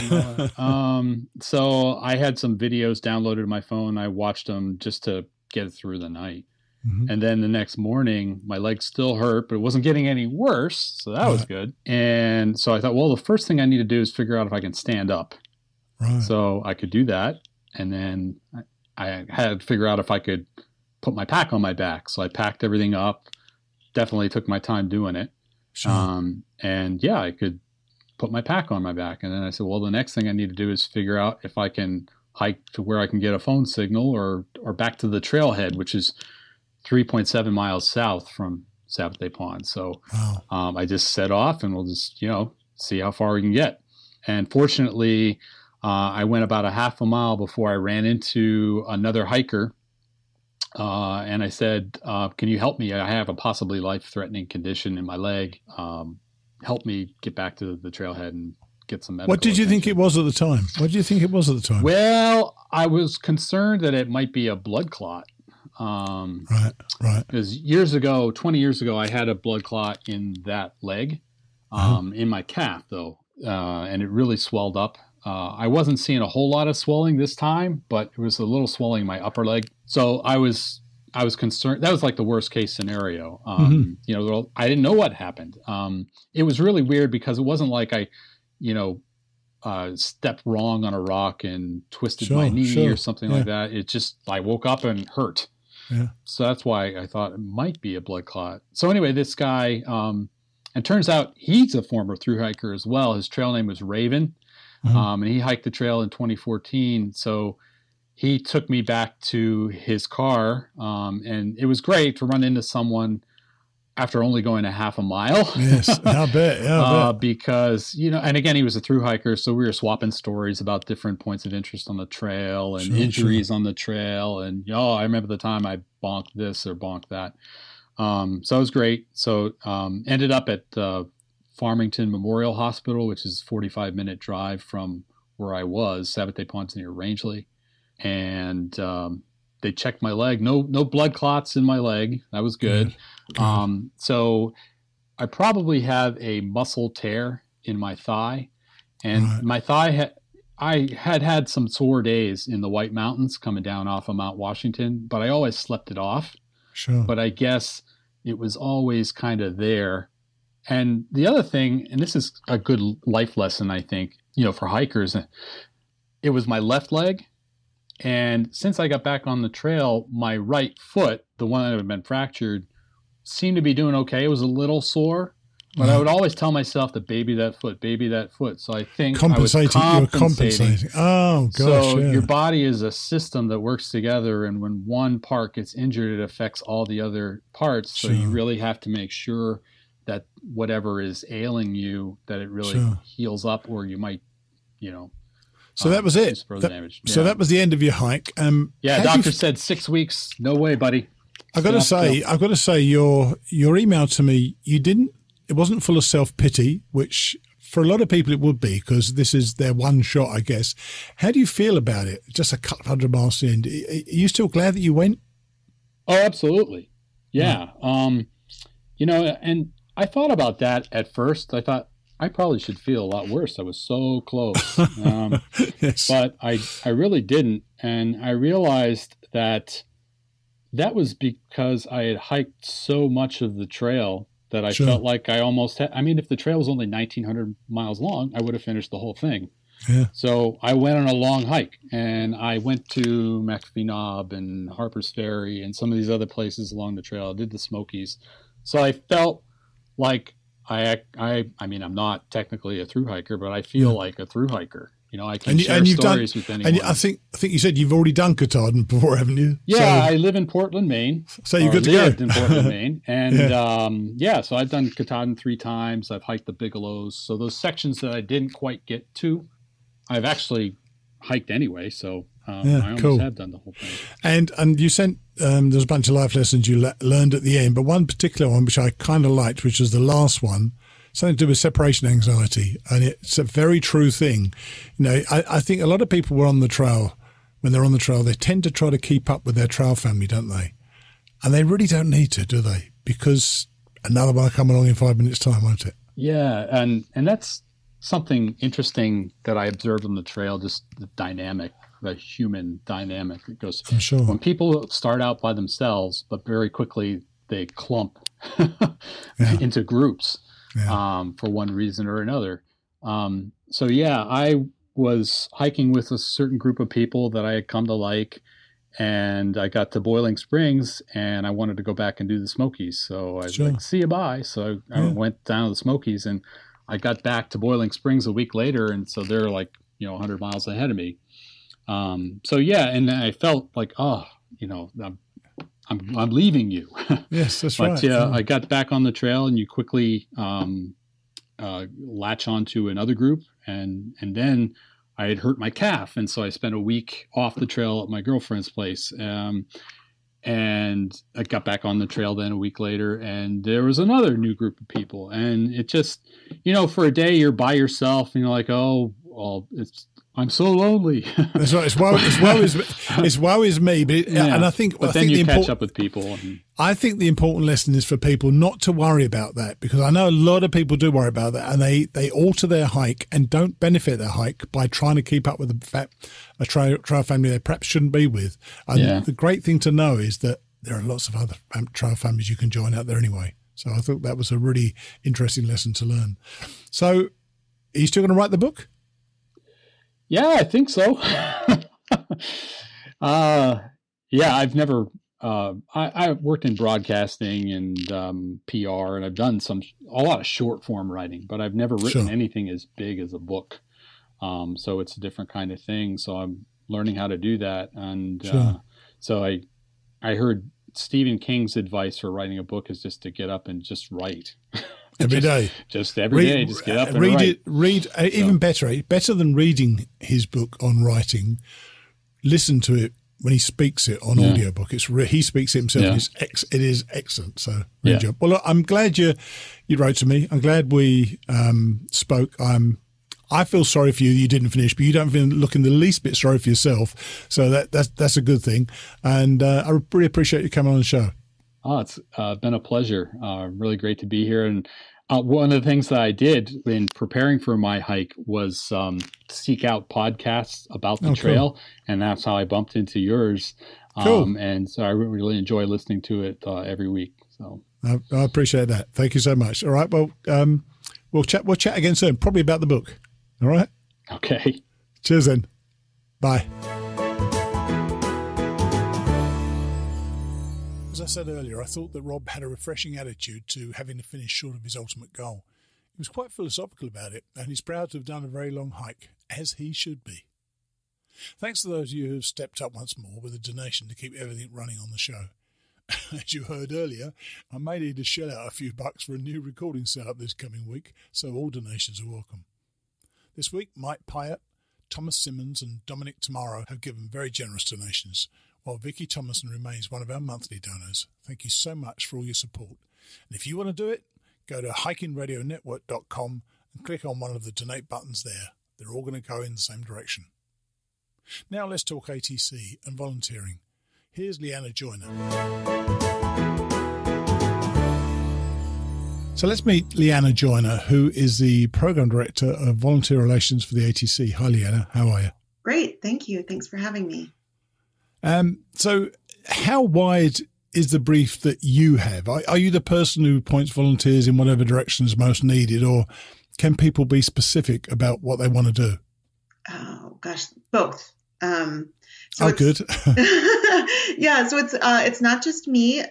So I had some videos downloaded to my phone. I watched them just to get through the night. Mm-hmm. And then the next morning, my leg still hurt, but it wasn't getting any worse. So that was good. And so I thought, well, the first thing I need to do is figure out if I can stand up. Right. So I could do that. And then I had to figure out if I could put my pack on my back. So I packed everything up, definitely took my time doing it. Sure. I could put my pack on my back. And then I said, well, the next thing I need to do is figure out if I can hike to where I can get a phone signal or back to the trailhead, which is 3.7 miles south from Sabate Pond. So I just set off, and we'll just, see how far we can get. And fortunately, I went about a half a mile before I ran into another hiker. And I said, can you help me? I have a possibly life-threatening condition in my leg. Help me get back to the trailhead and get some medical What did you attention. think it was at the time? What do you think it was at the time? Well, I was concerned that it might be a blood clot. Right. Because 20 years ago, I had a blood clot in that leg, in my calf, though, and it really swelled up. I wasn't seeing a whole lot of swelling this time, but it was a little swelling in my upper leg. So I was concerned. That was like the worst case scenario. I didn't know what happened. It was really weird because it wasn't like I, stepped wrong on a rock and twisted my knee or something like that. It just, I woke up and hurt. Yeah. So that's why I thought it might be a blood clot. So anyway, this guy, and turns out he's a former thru hiker as well. His trail name was Raven. And he hiked the trail in 2014. So he took me back to his car. And it was great to run into someone after only going a half a mile. Yes, I bet. Yeah, I bet. Because, and again, he was a thru hiker. So we were swapping stories about different points of interest on the trail and injuries on the trail. And, I remember the time I bonked this or bonked that. So it was great. So ended up at Farmington Memorial Hospital, which is a 45-minute drive from where I was. Sabate Pond's near Rangeley. And they checked my leg. No blood clots in my leg. That was good. So I probably have a muscle tear in my thigh. And my thigh, I had some sore days in the White Mountains coming down off of Mount Washington, but I always slept it off. Sure. But I guess it was always kind of there. And the other thing, and this is a good life lesson, I think, for hikers, it was my left leg. And since I got back on the trail, my right foot, the one that had been fractured, seemed to be doing okay. It was a little sore, but I would always tell myself to baby that foot. So I think I was compensating. Oh, gosh. So your body is a system that works together. And when one part gets injured, it affects all the other parts. So you really have to make sure that whatever is ailing you, that it really heals up, or you might, So that was it. So that was the end of your hike. Doctor said 6 weeks. No way, buddy. I've got to say, your email to me, it wasn't full of self-pity, which for a lot of people it would be, because this is their one shot, I guess. How do you feel about it? Just a couple hundred miles in. Are you still glad that you went? Oh, absolutely. Yeah. And I thought about that at first. I thought I probably should feel a lot worse. I was so close. Yes. But I really didn't. And I realized that was because I had hiked so much of the trail that I felt like I almost had. I mean, if the trail was only 1,900 miles long, I would have finished the whole thing. Yeah. So I went on a long hike, and I went to McAfee Knob and Harper's Ferry and some of these other places along the trail. I did the Smokies. So I felt like I mean, I'm not technically a thru hiker, but I feel like a thru hiker. I can share stories with anyone. And I think you said you've already done Katahdin before, haven't you? Yeah, I live in Portland, Maine. So you're good to go. Lived in Portland, Maine. And so I've done Katahdin 3 times. I've hiked the Bigelows. So those sections that I didn't quite get to, I've actually hiked anyway. So I almost have done the whole thing. And you sent, there's a bunch of life lessons you learned at the end, but one particular one, which I kind of liked, which was the last one, something to do with separation anxiety. And it's a very true thing. I think a lot of people were on the trail. When they're on the trail, they tend to try to keep up with their trail family, don't they? And they really don't need to, do they? Because another one will come along in 5 minutes' time, won't it? Yeah. And that's something interesting that I observed on the trail, just the dynamic, the human dynamic that goes. I'm sure. When people start out by themselves, but very quickly they clump into groups for one reason or another. I was hiking with a certain group of people that I had come to like, and I got to Boiling Springs and I wanted to go back and do the Smokies. So I was like, see you, bye. So I went down to the Smokies, and I got back to Boiling Springs a week later. And so they're like, 100 miles ahead of me. And I felt like, I'm leaving you. Yes, that's but, right. Yeah, I got back on the trail, and you quickly latch onto another group, and then I had hurt my calf, and so I spent a week off the trail at my girlfriend's place. And I got back on the trail then a week later, and there was another new group of people, and it just, for a day you're by yourself, and you're like, oh, well, I'm so lonely. That's right. It's woe is me. But and I think, but then you catch up with people. I think the important lesson is for people not to worry about that, because I know a lot of people do worry about that, and they alter their hike and don't benefit their hike by trying to keep up with a trail family they perhaps shouldn't be with. And the great thing to know is that there are lots of other trail families you can join out there anyway. So I thought that was a really interesting lesson to learn. So are you still going to write the book? Yeah, I think so. I've never, I worked in broadcasting and PR, and I've done a lot of short form writing, but I've never written anything as big as a book. So it's a different kind of thing. So I'm learning how to do that. And so I heard Stephen King's advice for writing a book is just to get up and just write. Every day. Just every day, just get up and read. Even better than reading his book on writing, listen to it when he speaks it on audiobook. He speaks it himself. Yeah. It is excellent. So good job. Well, look, I'm glad you wrote to me. I'm glad we spoke. I feel sorry for you. You didn't finish, but you don't look in the least bit sorry for yourself. So that's a good thing. And I really appreciate you coming on the show. Oh, it's been a pleasure. Really great to be here. And one of the things that I did in preparing for my hike was seek out podcasts about the trail. Cool. And that's how I bumped into yours. Cool. And so I really enjoy listening to it every week. So I appreciate that. Thank you so much. All right. Well, we'll chat again soon, probably about the book. All right. Okay. Cheers then. Bye. As I said earlier, I thought that Rob had a refreshing attitude to having to finish short of his ultimate goal. He was quite philosophical about it, and he's proud to have done a very long hike, as he should be. Thanks to those of you who have stepped up once more with a donation to keep everything running on the show. As you heard earlier, I may need to shell out a few bucks for a new recording setup this coming week, so all donations are welcome. This week, Mike Pyatt, Thomas Simmons and Dominic Tamaro have given very generous donations, while Vicky Thomason remains one of our monthly donors. Thank you so much for all your support. And if you want to do it, go to hikingradionetwork.com and click on one of the donate buttons there. They're all going to go in the same direction. Now let's talk ATC and volunteering. Here's Leanna Joyner. So let's meet Leanna Joyner, who is the Program Director of Volunteer Relations for the ATC. Hi, Leanna. How are you? Great. Thank you. Thanks for having me. So how wide is the brief that you have? Are you the person who points volunteers in whatever direction is most needed, or can people be specific about what they want to do? Oh, gosh, both. Good. Yeah, so it's not just me.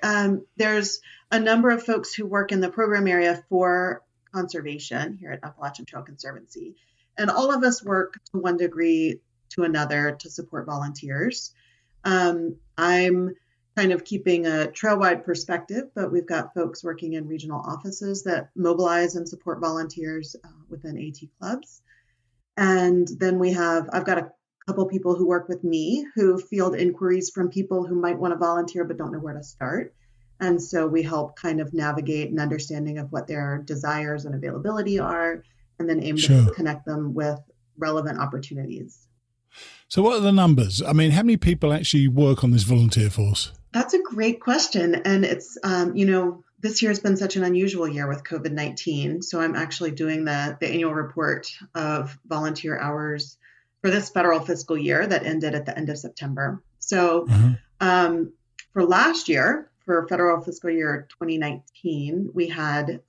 There's a number of folks who work in the program area for conservation here at Appalachian Trail Conservancy. And all of us work to one degree to another to support volunteers. I'm kind of keeping a trail-wide perspective, but we've got folks working in regional offices that mobilize and support volunteers within AT clubs. And then I've got a couple people who work with me who field inquiries from people who might want to volunteer but don't know where to start. And so we help kind of navigate an understanding of what their desires and availability are, and then aim to connect them with relevant opportunities. So what are the numbers? I mean, how many people actually work on this volunteer force? That's a great question. And it's, this year has been such an unusual year with COVID-19. So I'm actually doing the annual report of volunteer hours for this federal fiscal year that ended at the end of September. So for last year, for federal fiscal year 2019, we had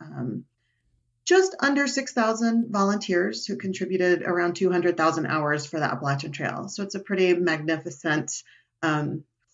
just under 6,000 volunteers who contributed around 200,000 hours for the Appalachian Trail. So it's a pretty magnificent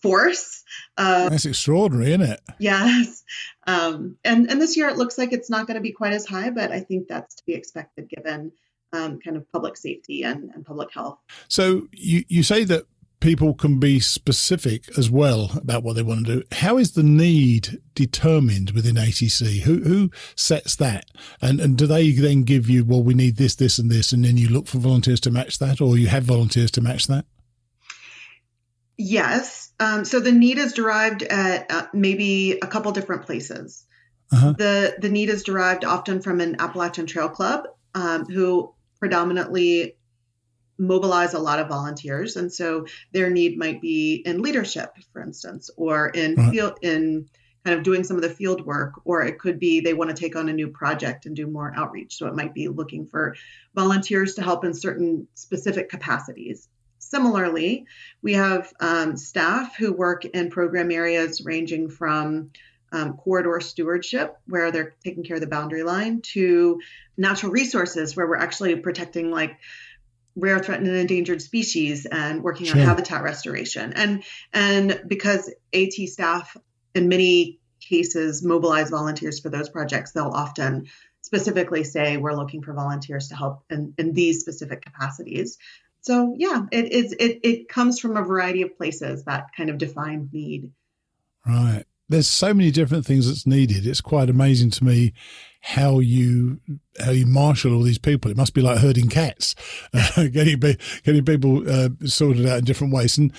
force. That's extraordinary, isn't it? Yes. And this year it looks like it's not going to be quite as high, but I think that's to be expected given kind of public safety and public health. So you say that people can be specific as well about what they want to do. How is the need determined within ATC? Who sets that? And do they then give you, well, we need this, this, and this, and then you look for volunteers to match that, or you have volunteers to match that? Yes. So the need is derived at maybe a couple different places. The need is derived often from an Appalachian Trail Club who predominantly mobilize a lot of volunteers. And so their need might be in leadership, for instance, or in field, in kind of doing some of the field work, or it could be they want to take on a new project and do more outreach. So it might be looking for volunteers to help in certain specific capacities. Similarly, we have staff who work in program areas ranging from corridor stewardship, where they're taking care of the boundary line, to natural resources, where we're actually protecting like rare, threatened, and endangered species and working on habitat restoration. And because AT staff in many cases mobilize volunteers for those projects, they'll often specifically say, we're looking for volunteers to help in these specific capacities. So yeah, it comes from a variety of places, that kind of defined need. Right. There's so many different things that's needed. It's quite amazing to me how you marshal all these people. It must be like herding cats, getting people sorted out in different ways. And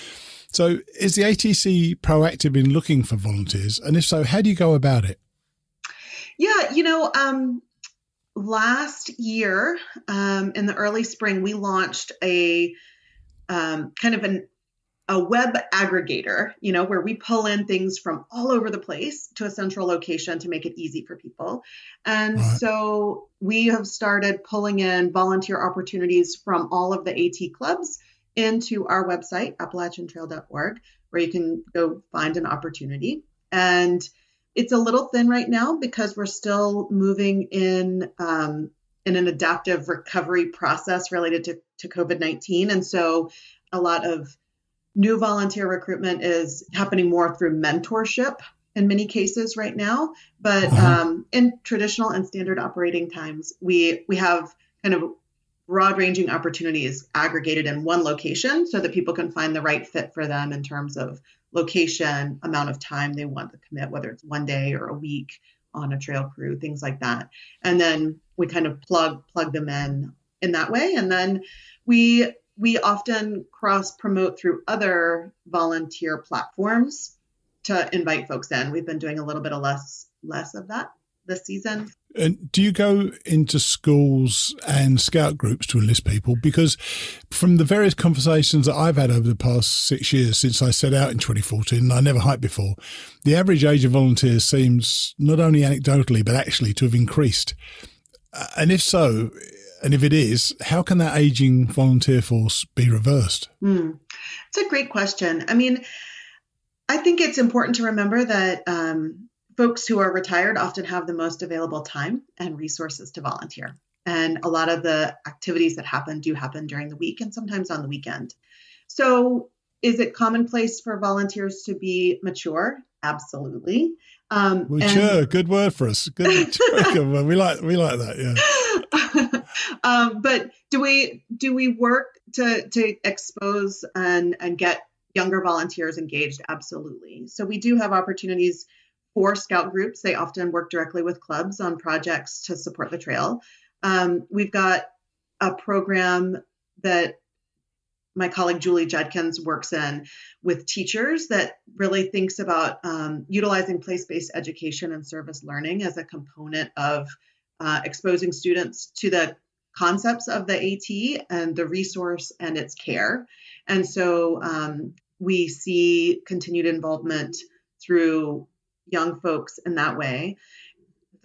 so is the ATC proactive in looking for volunteers? And if so, how do you go about it? Yeah, last year in the early spring, we launched a a web aggregator, where we pull in things from all over the place to a central location to make it easy for people. And so we have started pulling in volunteer opportunities from all of the AT clubs into our website, appalachiantrail.org, where you can go find an opportunity. And it's a little thin right now because we're still moving in an adaptive recovery process related to COVID-19. And so a lot of new volunteer recruitment is happening more through mentorship in many cases right now. But in traditional and standard operating times, we have kind of broad-ranging opportunities aggregated in one location so that people can find the right fit for them in terms of location, amount of time they want to commit, whether it's one day or a week on a trail crew, things like that. And then we kind of plug them in that way. And then we often cross-promote through other volunteer platforms to invite folks in. We've been doing a little bit of less of that this season. And do you go into schools and scout groups to enlist people? Because from the various conversations that I've had over the past 6 years since I set out in 2014, and I never hiked before, the average age of volunteers seems not only anecdotally, but actually to have increased. And if so, and if it is, how can that aging volunteer force be reversed? It's a great question. I mean, I think it's important to remember that folks who are retired often have the most available time and resources to volunteer. And a lot of the activities that happen during the week and sometimes on the weekend. So is it commonplace for volunteers to be mature? Absolutely. Mature, good word for us. Good. We like that, yeah. But do we work to expose and get younger volunteers engaged? Absolutely. So we do have opportunities for scout groups. They often work directly with clubs on projects to support the trail. We've got a program that my colleague Julie Judkins works in with teachers that really thinks about utilizing place-based education and service learning as a component of exposing students to the concepts of the AT and the resource and its care. And so we see continued involvement through young folks in that way.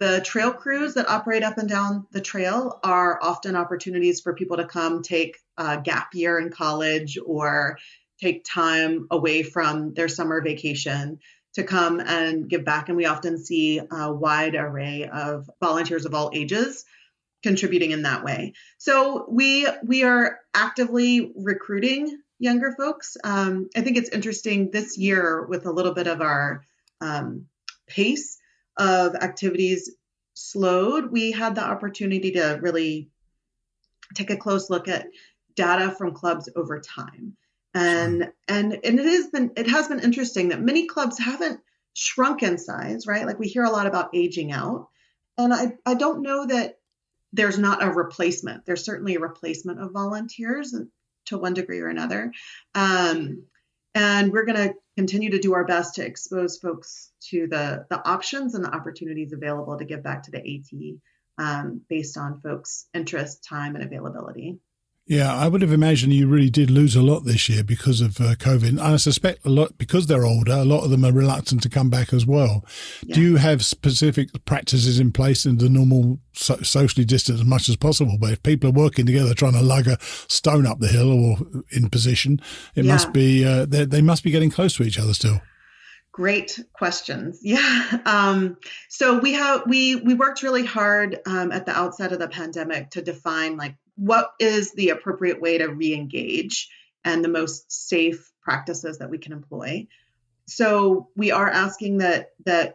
The trail crews that operate up and down the trail are often opportunities for people to come take a gap year in college or take time away from their summer vacation to come and give back. And we often see a wide array of volunteers of all ages contributing in that way. So we are actively recruiting younger folks. I think it's interesting this year with a little bit of our pace of activities slowed. We had the opportunity to really take a close look at data from clubs over time. And it has been interesting that many clubs haven't shrunk in size, right? Like we hear a lot about aging out. And I don't know that there's not a replacement. There's certainly a replacement of volunteers to one degree or another. And we're going to continue to do our best to expose folks to the options and the opportunities available to give back to the AT based on folks' interest, time, and availability. Yeah, I would have imagined you really did lose a lot this year because of COVID. And I suspect a lot, because they're older, a lot of them are reluctant to come back as well. Yeah. Do you have specific practices in place in the normal socially distant as much as possible? But if people are working together trying to lug a stone up the hill or in position, it must be they must be getting close to each other still. Great questions. Yeah. So we worked really hard at the outset of the pandemic to define like what is the appropriate way to re-engage and the most safe practices that we can employ. So we are asking that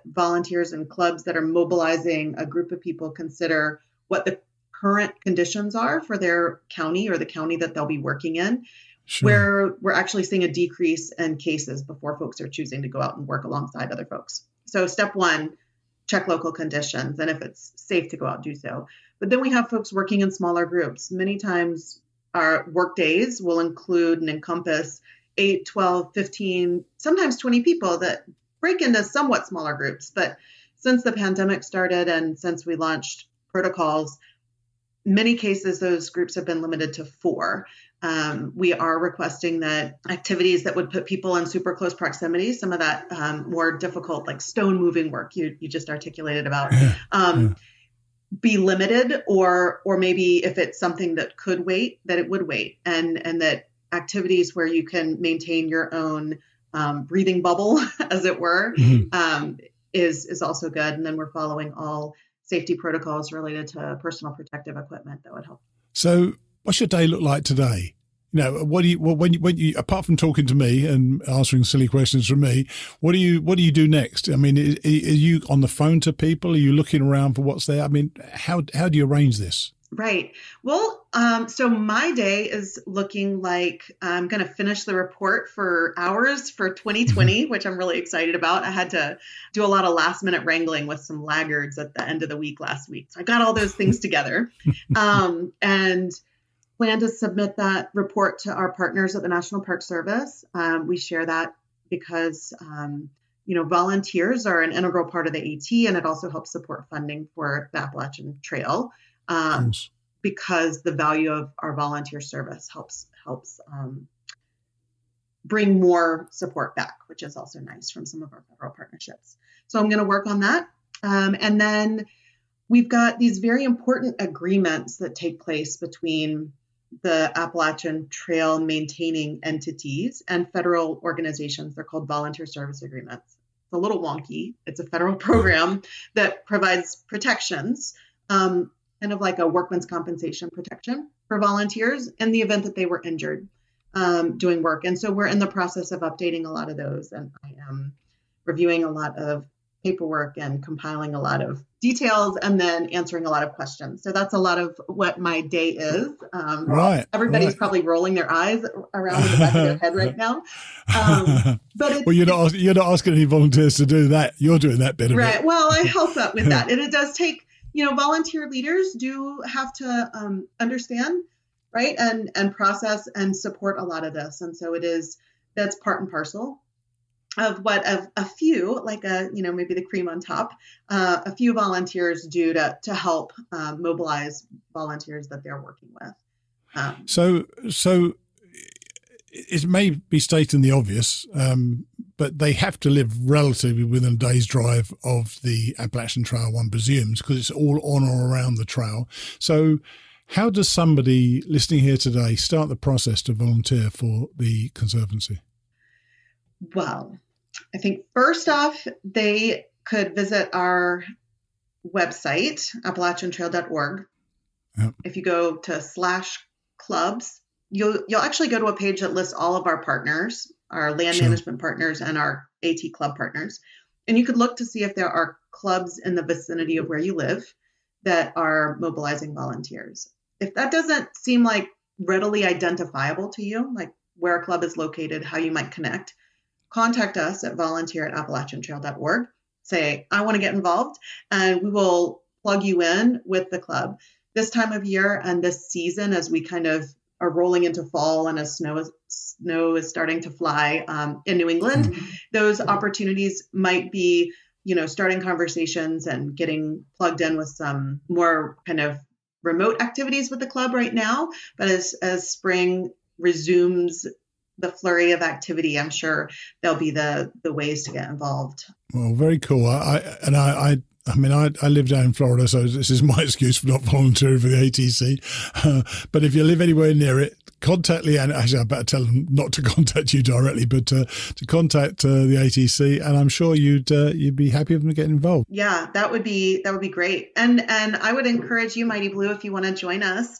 volunteers and clubs that are mobilizing a group of people consider what the current conditions are for their county or the county that they'll be working in. Sure. Where we're actually seeing a decrease in cases before folks are choosing to go out and work alongside other folks. So step one, check local conditions, and if it's safe to go out, do so. But then we have folks working in smaller groups. Many times our work days will include and encompass 8, 12, 15, sometimes 20 people that break into somewhat smaller groups. But since the pandemic started and since we launched protocols, many cases those groups have been limited to 4. We are requesting that activities that would put people in super close proximity, some of that more difficult, like stone moving work you just articulated about, be limited, or maybe if it's something that could wait, that it would wait, and that activities where you can maintain your own breathing bubble, as it were, is also good. And then we're following all safety protocols related to personal protective equipment that would help. So what's your day look like today? You know, when you apart from talking to me and answering silly questions from me, what do you do next? I mean, are you on the phone to people? Are you looking around for what's there? I mean, how do you arrange this? Right. Well, so my day is looking like I'm going to finish the report for hours for 2020, which I'm really excited about. I had to do a lot of last minute wrangling with some laggards at the end of the week last week. So I got all those things together and plan to submit that report to our partners at the National Park Service. We share that because, volunteers are an integral part of the AT, and it also helps support funding for the Appalachian Trail. Because the value of our volunteer service helps bring more support back, which is also nice from some of our federal partnerships. So I'm going to work on that. And then we've got these very important agreements that take place between the Appalachian Trail maintaining entities and federal organizations. They're called volunteer service agreements. It's a little wonky. It's a federal program that provides protections, kind of like a workman's compensation protection for volunteers in the event that they were injured doing work. And so we're in the process of updating a lot of those, and I am reviewing a lot of paperwork and compiling a lot of details and then answering a lot of questions. So that's a lot of what my day is. Everybody's probably rolling their eyes around in the back of their head right now. But well, you're not asking any volunteers to do that. You're doing that bit of it. Right. Well, I help out with that. And it does take, volunteer leaders do have to understand, right, and process and support a lot of this. And so that's part and parcel of what a few, like maybe the cream on top, a few volunteers do to help mobilize volunteers that they're working with. So it may be stating the obvious, but they have to live relatively within a day's drive of the Appalachian Trail, one presumes, because it's all on or around the trail. So how does somebody listening here today start the process to volunteer for the Conservancy? Well, I think first off, they could visit our website, appalachiantrail.org. Yep. If you go to /clubs, you'll actually go to a page that lists all of our partners, our land management partners and our AT club partners. And you could look to see if there are clubs in the vicinity of where you live that are mobilizing volunteers. If that doesn't seem like readily identifiable to you, like where a club is located, how you might connect, contact us at volunteer@appalachiantrail.org. Say, I want to get involved, and we will plug you in with the club. This time of year and this season, as we kind of are rolling into fall and as snow is starting to fly in New England, those opportunities might be, starting conversations and getting plugged in with some more kind of remote activities with the club right now. But as spring resumes the flurry of activity, I'm sure there'll be the ways to get involved. Well, very cool. I live down in Florida, so this is my excuse for not volunteering for the ATC. But if you live anywhere near it, contact Leanne. Actually, I better tell them not to contact you directly, but to contact the ATC, and I'm sure you'd be happy of them to get involved. Yeah, that would be great. And I would encourage you, Mighty Blue, if you want to join us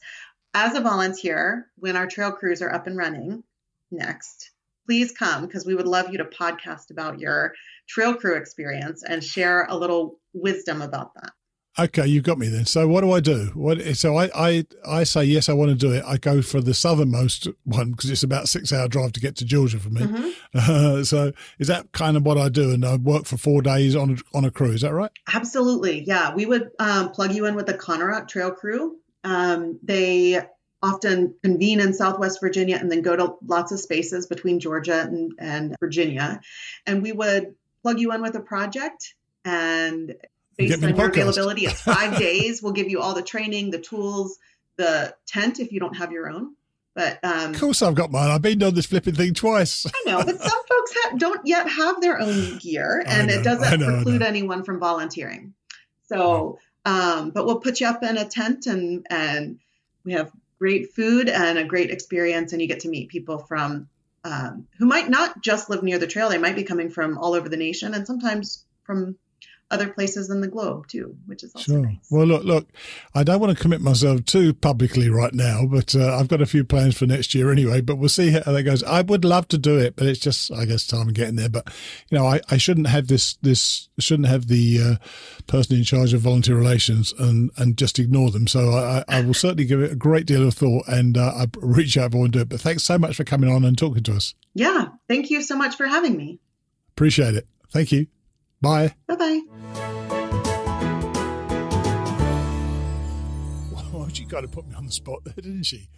as a volunteer when our trail crews are up and running next. Please come, because we would love you to podcast about your trail crew experience and share a little wisdom about that. Okay, you've got me then. So what do I do? So I say, yes, I want to do it. I go for the southernmost one because it's about a 6-hour drive to get to Georgia for me. Mm-hmm. So is that kind of what I do? And I work for 4 days on a crew. Is that right? Absolutely. Yeah. We would plug you in with the Connerupt Trail Crew. They often convene in Southwest Virginia and then go to lots of spaces between Georgia and Virginia. And we would plug you in with a project, and based on your availability, it's 5 days. We'll give you all the training, the tools, the tent if you don't have your own. But of course I've got mine. I've been on this flipping thing twice. I know, but some folks don't yet have their own gear, and it doesn't preclude anyone from volunteering. So, but we'll put you up in a tent, and we have great food and a great experience, and you get to meet people from who might not just live near the trail. They might be coming from all over the nation, and sometimes from other places in the globe too, which is also nice. Well, look, I don't want to commit myself too publicly right now, but I've got a few plans for next year anyway, but we'll see how that goes. I would love to do it, but it's just, I guess, time getting there. But, I shouldn't have shouldn't have the person in charge of volunteer relations and just ignore them. So I will certainly give it a great deal of thought, and I reach out if I want to do it. But thanks so much for coming on and talking to us. Yeah. Thank you so much for having me. Appreciate it. Thank you. Bye. Bye-bye. Well, she kind of put me on the spot there, didn't she?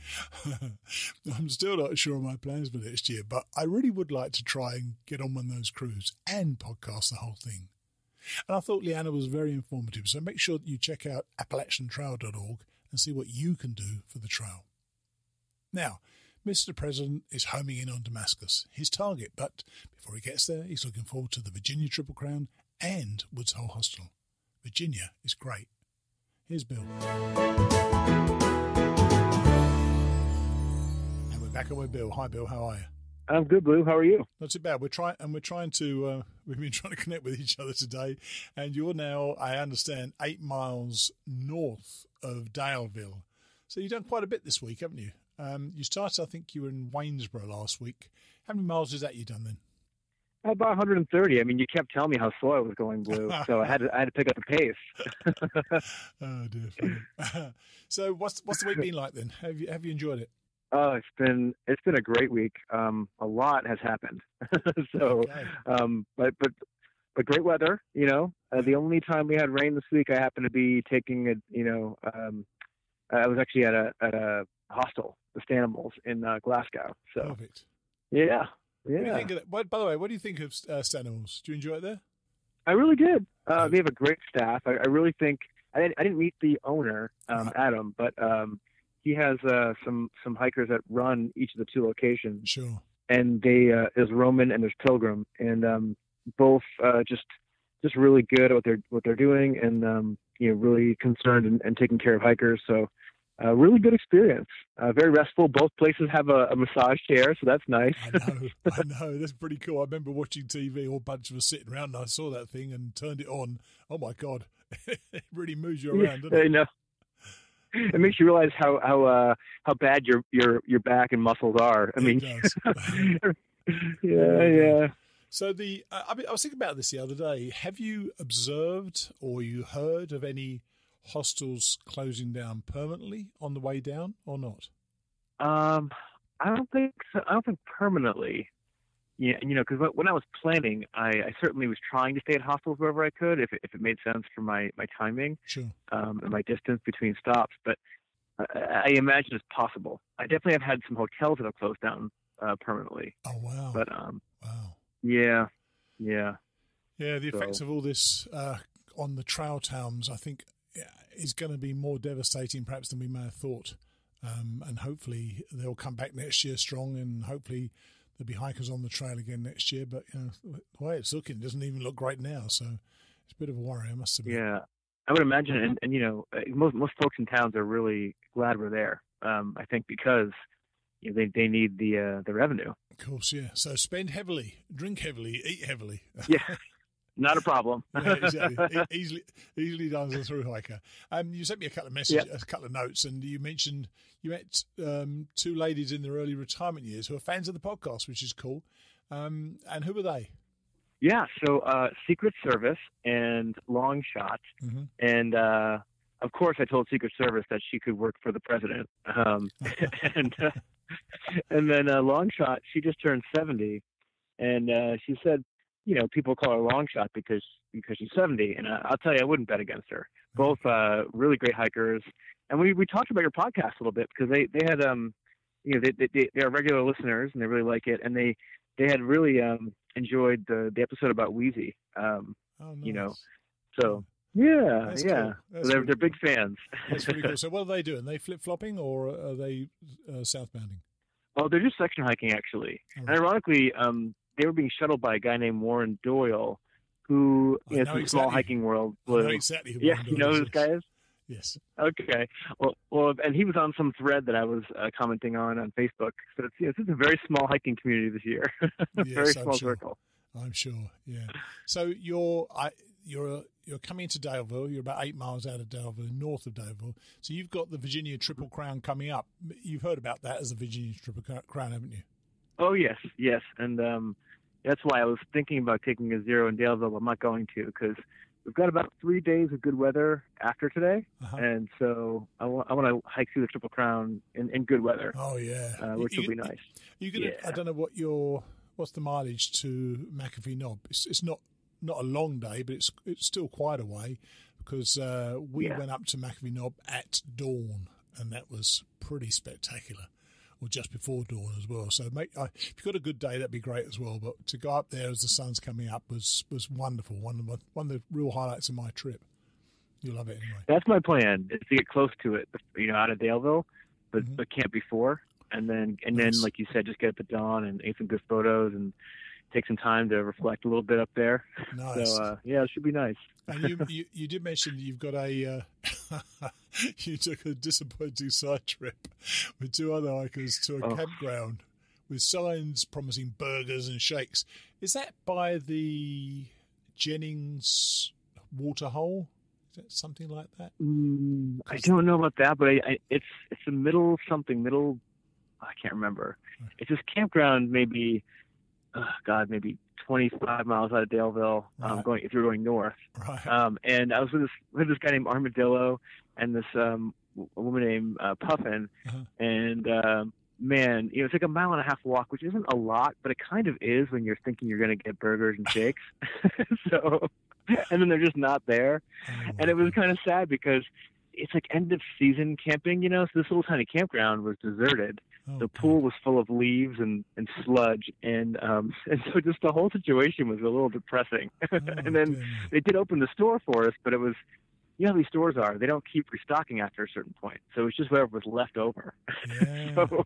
I'm still not sure of my plans for next year, but I really would like to try and get on one of those crews and podcast the whole thing. And I thought Leanna was very informative, so make sure that you check out appalachiantrail.org and see what you can do for the trail. Now, Mr. President is homing in on Damascus, his target, but before he gets there, he's looking forward to the Virginia Triple Crown and Woods Hole Hostel. Virginia is great. Here's Bill. And we're back on with Bill. Hi, Bill. How are you? I'm good, Blue. How are you? Not too bad. We've been trying to connect with each other today, and you're now, I understand, 8 miles north of Daleville. So you've done quite a bit this week, haven't you? You started, I think you were in Waynesboro last week. How many miles is that you done then? About 130. I mean, you kept telling me how slow I was going, Blue, so I had to pick up the pace. Oh dear. So what's the week been like then? Have you enjoyed it? Oh, it's been a great week. A lot has happened. So, okay. But great weather. The only time we had rain this week, I happened to be taking I was actually at a hostel, the Stanimals in Glasgow. So perfect. Yeah. What do you think of that? By the way, what do you think of Stanimals? Do you enjoy it there? I really did. They have a great staff. I really think I didn't meet the owner, Adam, but he has some hikers that run each of the 2 locations. Sure. And there's Roman and there's Pilgrim, and both just really good at what they're doing, and really concerned and taking care of hikers. So. Really good experience. Very restful. Both places have a massage chair, so that's nice. I know. That's pretty cool. I remember watching TV, all a bunch of us sitting around, and I saw that thing and turned it on. Oh my God, it really moves you around, doesn't it? I know. It makes you realize how bad your back and muscles are. I mean, it does. Yeah. So I was thinking about this the other day. Have you observed or you heard of any hostels closing down permanently on the way down or not? I don't think so. I don't think permanently. Yeah, because when I was planning, I certainly was trying to stay at hostels wherever I could, if it made sense for my timing, Sure. And my distance between stops. But I imagine it's possible. I definitely have had some hotels that have closed down permanently. Oh wow! But wow. Yeah. The effects of all this on the trail towns, I think, is going to be more devastating perhaps than we may have thought. And hopefully they'll come back next year strong, and hopefully there'll be hikers on the trail again next year. But the way it's looking, it doesn't even look great now. So it's a bit of a worry, I must admit. Yeah, I would imagine, and most folks in towns are really glad we're there. I think because they need the revenue. Of course, yeah. So spend heavily, drink heavily, eat heavily. Yeah. Not a problem. Yeah, exactly. Easily done as a thru hiker. You sent me a couple of messages, a couple of notes, and you mentioned you met two ladies in their early retirement years who are fans of the podcast, which is cool. And who were they? Yeah, so Secret Service and Long Shot, and of course I told Secret Service that she could work for the president, and then Long Shot, she just turned 70, and she said, people call her Long Shot because she's 70, and I'll tell you, I wouldn't bet against her. Both really great hikers, and we talked about your podcast a little bit because they had they are regular listeners and they really like it, and they had really enjoyed the episode about Wheezy. Nice. So yeah, That's yeah, cool. they're big fans. That's really cool. So what are they doing? Are they flip flopping or are they southbounding? Oh, they're just section hiking actually, and ironically, they were being shuttled by a guy named Warren Doyle, who is in the small hiking world. I know exactly who Warren Doyle you know who this guy is? Yes. Okay. Well, and he was on some thread that I was commenting on Facebook. So it's a very small hiking community this year. Very small circle. I'm sure. Yeah. So you're coming into Daleville. You're about 8 miles out of Daleville, north of Daleville. So you've got the Virginia Triple Crown coming up. You've heard about that as the Virginia Triple Crown, haven't you? Oh yes, and that's why I was thinking about taking a zero in Daleville. I'm not going to because we've got about 3 days of good weather after today, and so I want to hike through the Triple Crown in good weather. Oh yeah, which will be nice. You gonna? I don't know what's the mileage to McAfee Knob. It's not a long day, but it's still quite a way because we went up to McAfee Knob at dawn, and that was pretty spectacular. Or just before dawn as well. So, if you've got a good day, that'd be great as well. But to go up there as the sun's coming up was wonderful. One of the real highlights of my trip. You'll love it anyway. That's my plan, is to get close to it, out of Daleville, but camp before, and then like you said, just get up at dawn and take some good photos and take some time to reflect a little bit up there. Nice. So it should be nice. And you did mention that you've got you took a disappointing side trip with two other hikers to a campground with signs promising burgers and shakes. Is that by the Jennings waterhole? Is that something like that? I don't know about that, but it's a middle. I can't remember. Right. It's this campground, maybe 25 miles out of Daleville, if you're going north. Right. And I was with this guy named Armadillo and this woman named Puffin, and man, it's like a 1.5 mile walk, which isn't a lot, but it kind of is when you're thinking you're going to get burgers and shakes. And then they're just not there. And it was kind of sad because it's like end of season camping, so this little tiny campground was deserted. The pool was full of leaves and sludge, and so just the whole situation was a little depressing. And then they did open the store for us, but it was, how these stores are. They don't keep restocking after a certain point, so it's just whatever was left over. Yeah. So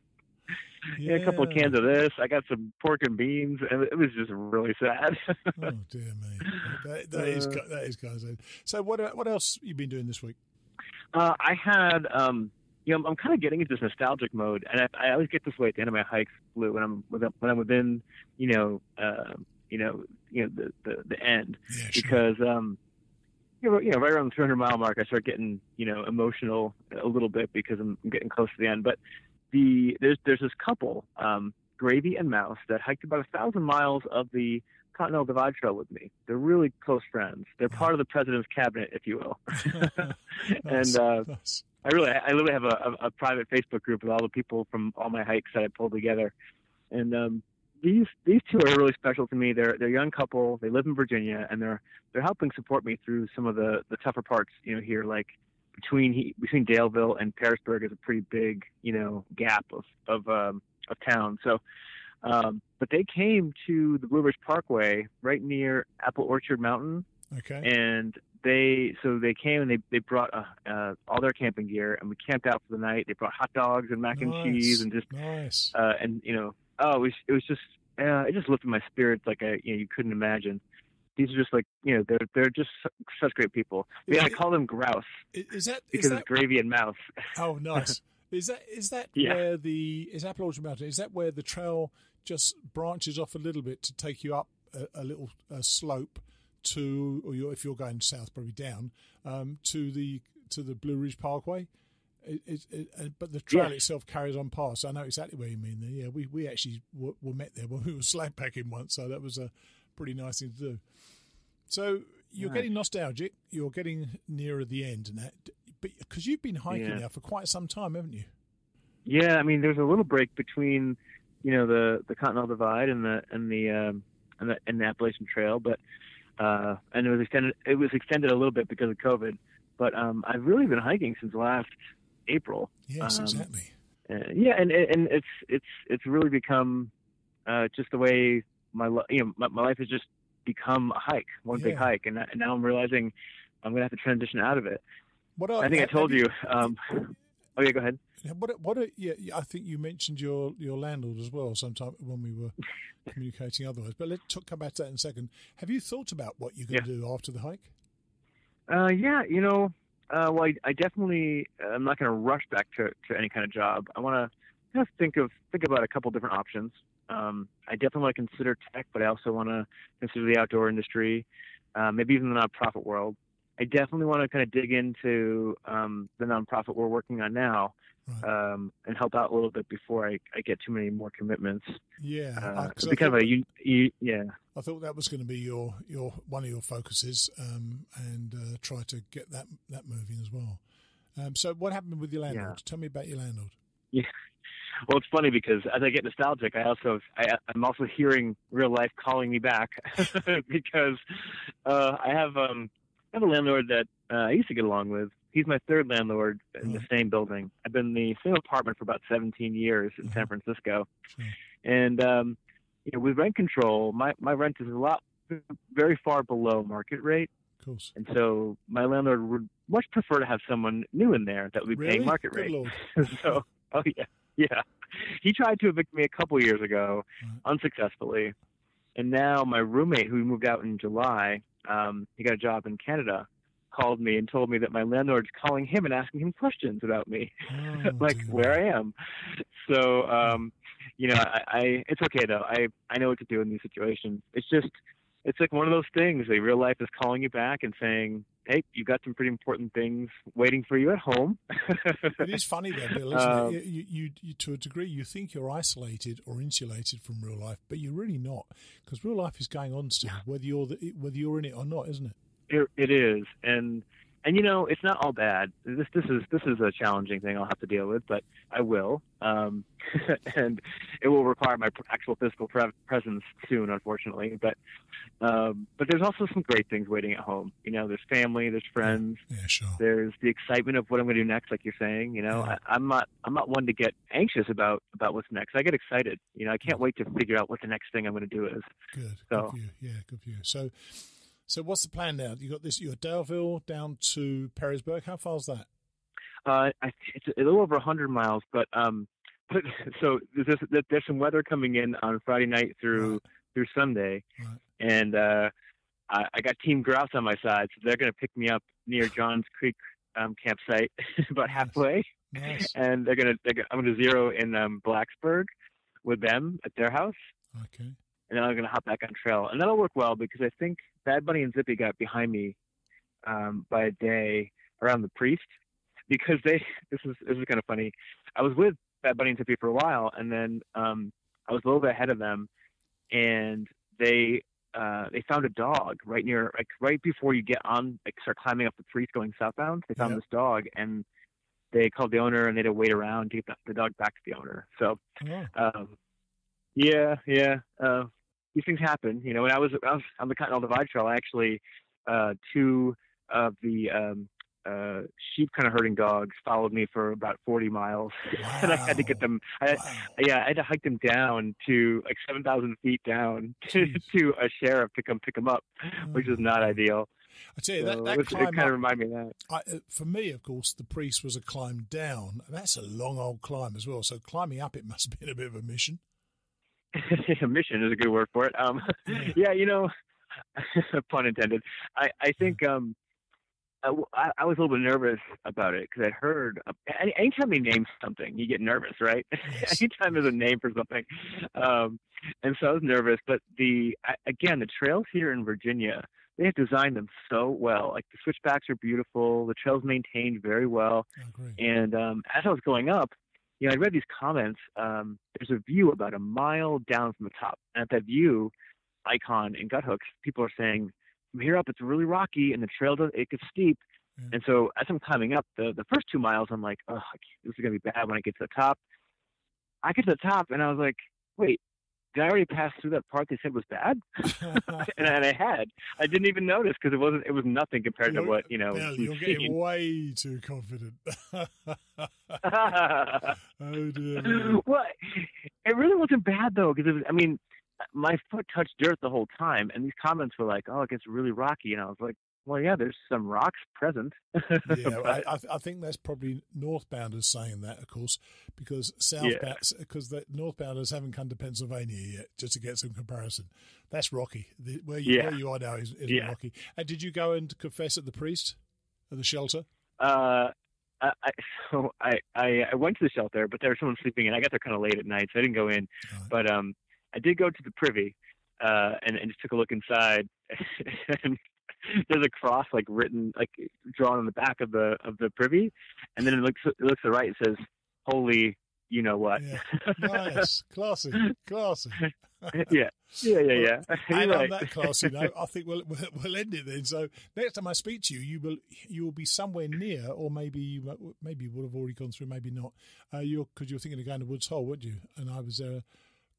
a couple of cans of this. I got some pork and beans, and it was just really sad. Oh dear me, that is guys. So what else you been doing this week? I had. I'm kind of getting into this nostalgic mode, and I always get this way at the end of my hikes, Lou, when I'm within, the end, because right around the 200-mile mark, I start getting emotional a little bit because I'm getting close to the end. But there's this couple, Gravy and Mouse, that hiked about 1,000 miles of the Continental Divide Trail with me. They're really close friends. They're part of the president's cabinet, if you will. Nice. I literally have a private Facebook group with all the people from all my hikes that I pulled together. And these two are really special to me. They're a young couple. They live in Virginia, and they're helping support me through some of the tougher parts, here, like between Daleville and Pearisburg is a pretty big, gap of town. So, but they came to the Blue Ridge Parkway right near Apple Orchard Mountain. Okay. And they came and they brought all their camping gear, and we camped out for the night. They brought hot dogs and mac and cheese and just nice. It was just it just lifted my spirits like you couldn't imagine. These are just like they're just such great people. I call them grouse. Because it's gravy and mouse. Oh, nice. Is that where is Apple Orchard Mountain? Is that where the trail just branches off a little bit to take you up a little slope to, or if you're going south, probably down to the Blue Ridge Parkway? But the trail itself carries on past. I know exactly where you mean there. Yeah, we actually were met there when we were slag packing once, so that was a pretty nice thing to do. So you're getting nostalgic. You're getting nearer the end, and that, but because you've been hiking now for quite some time, haven't you? Yeah, I mean, there's a little break between the Continental Divide and the Appalachian Trail, but and it was extended a little bit because of COVID. But I've really been hiking since last April. Yes, exactly. And it's really become just the way my life has just become a hike, one big hike, and now I'm realizing I'm gonna have to transition out of it. I think I told you. Oh yeah, go ahead. I think you mentioned your landlord as well sometime when we were communicating otherwise. But let's come back to that in a second. Have you thought about what you're going to do after the hike? Well, I definitely I'm not going to rush back to any kind of job. I want to think about a couple different options. I definitely want to consider tech, but I also want to consider the outdoor industry, maybe even the nonprofit world. I definitely want to kind of dig into the nonprofit we're working on now, right, and help out a little bit before I get too many more commitments. Yeah, I thought that was going to be your one of your focuses, and try to get that moving as well. So what happened with your landlord? Tell me about your landlord. Yeah. Well, it's funny because as I get nostalgic, I'm also hearing real life calling me back because I have a landlord that I used to get along with. He's my third landlord in the same building. I've been in the same apartment for about 17 years in San Francisco. Sure. And, with rent control, my rent is very far below market rate. Of course. And so my landlord would much prefer to have someone new in there that would be paying market rate. So, yeah. He tried to evict me a couple years ago, unsuccessfully. And now my roommate, who moved out in July, he got a job in Canada, called me and told me that my landlord's calling him and asking him questions about me, where I am. So, it's okay though. I know what to do in these situations. It's like one of those things. Like real life is calling you back and saying, hey, you've got some pretty important things waiting for you at home. It is funny though, Bill, isn't it? You to a degree, you think you're isolated or insulated from real life, but you're really not, because real life is going on still, whether you're in it or not, isn't it? It is, and it's not all bad. This is a challenging thing I'll have to deal with, but I will, and it will require my actual physical presence soon, unfortunately. But there's also some great things waiting at home. There's family, there's friends, sure. There's the excitement of what I'm going to do next, like you're saying. I'm not one to get anxious about what's next. I get excited. I can't wait to figure out what the next thing I'm going to do is. Good. Good for you. Yeah, good for you. So what's the plan now? You got this. You're Daleville down to Pearisburg. How far is that? It's a little over 100 miles, but so there's some weather coming in on Friday night through Sunday, and I got Team Grouse on my side, so they're going to pick me up near Johns Creek campsite about halfway, and I'm going to zero in Blacksburg with them at their house. Okay. And then I'm going to hop back on trail. And that'll work well because I think Bad Bunny and Zippy got behind me by a day around the Priest, because this is kind of funny. I was with Bad Bunny and Zippy for a while, and then I was a little bit ahead of them, and they found a dog right before you get on, start climbing up the Priest going southbound. They found this dog, and they called the owner and they had to wait around to get the dog back to the owner. So, these things happen. You know, when I was on the Continental Divide Trail, I actually, 2 of the sheep kind of herding dogs followed me for about 40 miles. Wow. And I had to get them, I had to hike them down to like 7,000 feet down to a sheriff to come pick them up, which is not ideal. I tell you, so that climb it kind of reminded me of that. For me, of course, the Priest was a climb down, and that's a long old climb as well. So climbing up, it must have been a bit of a mission. A mission is a good word for it. Yeah, you know, pun intended. I think I was a little bit nervous about it because I'd heard anytime they name something, you get nervous, right? Yes. Anytime there's a name for something. And so I was nervous. But the trails here in Virginia, they have designed them so well. Like the switchbacks are beautiful. The trail's maintained very well. And as I was going up, you know, I read these comments. There's a view about a mile down from the top. And at that view icon in Guthooks, people are saying, from here up, it's really rocky, and the trail it gets steep. Yeah. And so as I'm climbing up, the first 2 miles, I'm like, oh, this is going to be bad when I get to the top. I get to the top, and I was like, wait, did I already pass through that part they said was bad? and I had. I didn't even notice because it was nothing compared to what, you know. You're getting way too confident. Oh, dear. Well, it really wasn't bad, though, because my foot touched dirt the whole time, and these comments were like, oh, it gets really rocky. And I was like, well, yeah, there's some rocks present. Yeah, I think that's probably northbounders saying that, of course, because because the northbounders haven't come to Pennsylvania yet, just to get some comparison. That's rocky. Where you are now is rocky. And did you go and confess at the Priest, at the shelter? I went to the shelter, but there was someone sleeping in. I got there kind of late at night, so I didn't go in. Right. But I did go to the privy and just took a look inside. And there's a cross drawn on the back of the privy, and then it looks to the right. It says, "Holy, you know what?" Yeah. Nice, classy. Yeah. And right. On that classy note, I think we'll end it then. So next time I speak to you, you will be somewhere near, or maybe you would have already gone through, maybe not. Because you're thinking of going to Woods Hole, weren't you? And I was there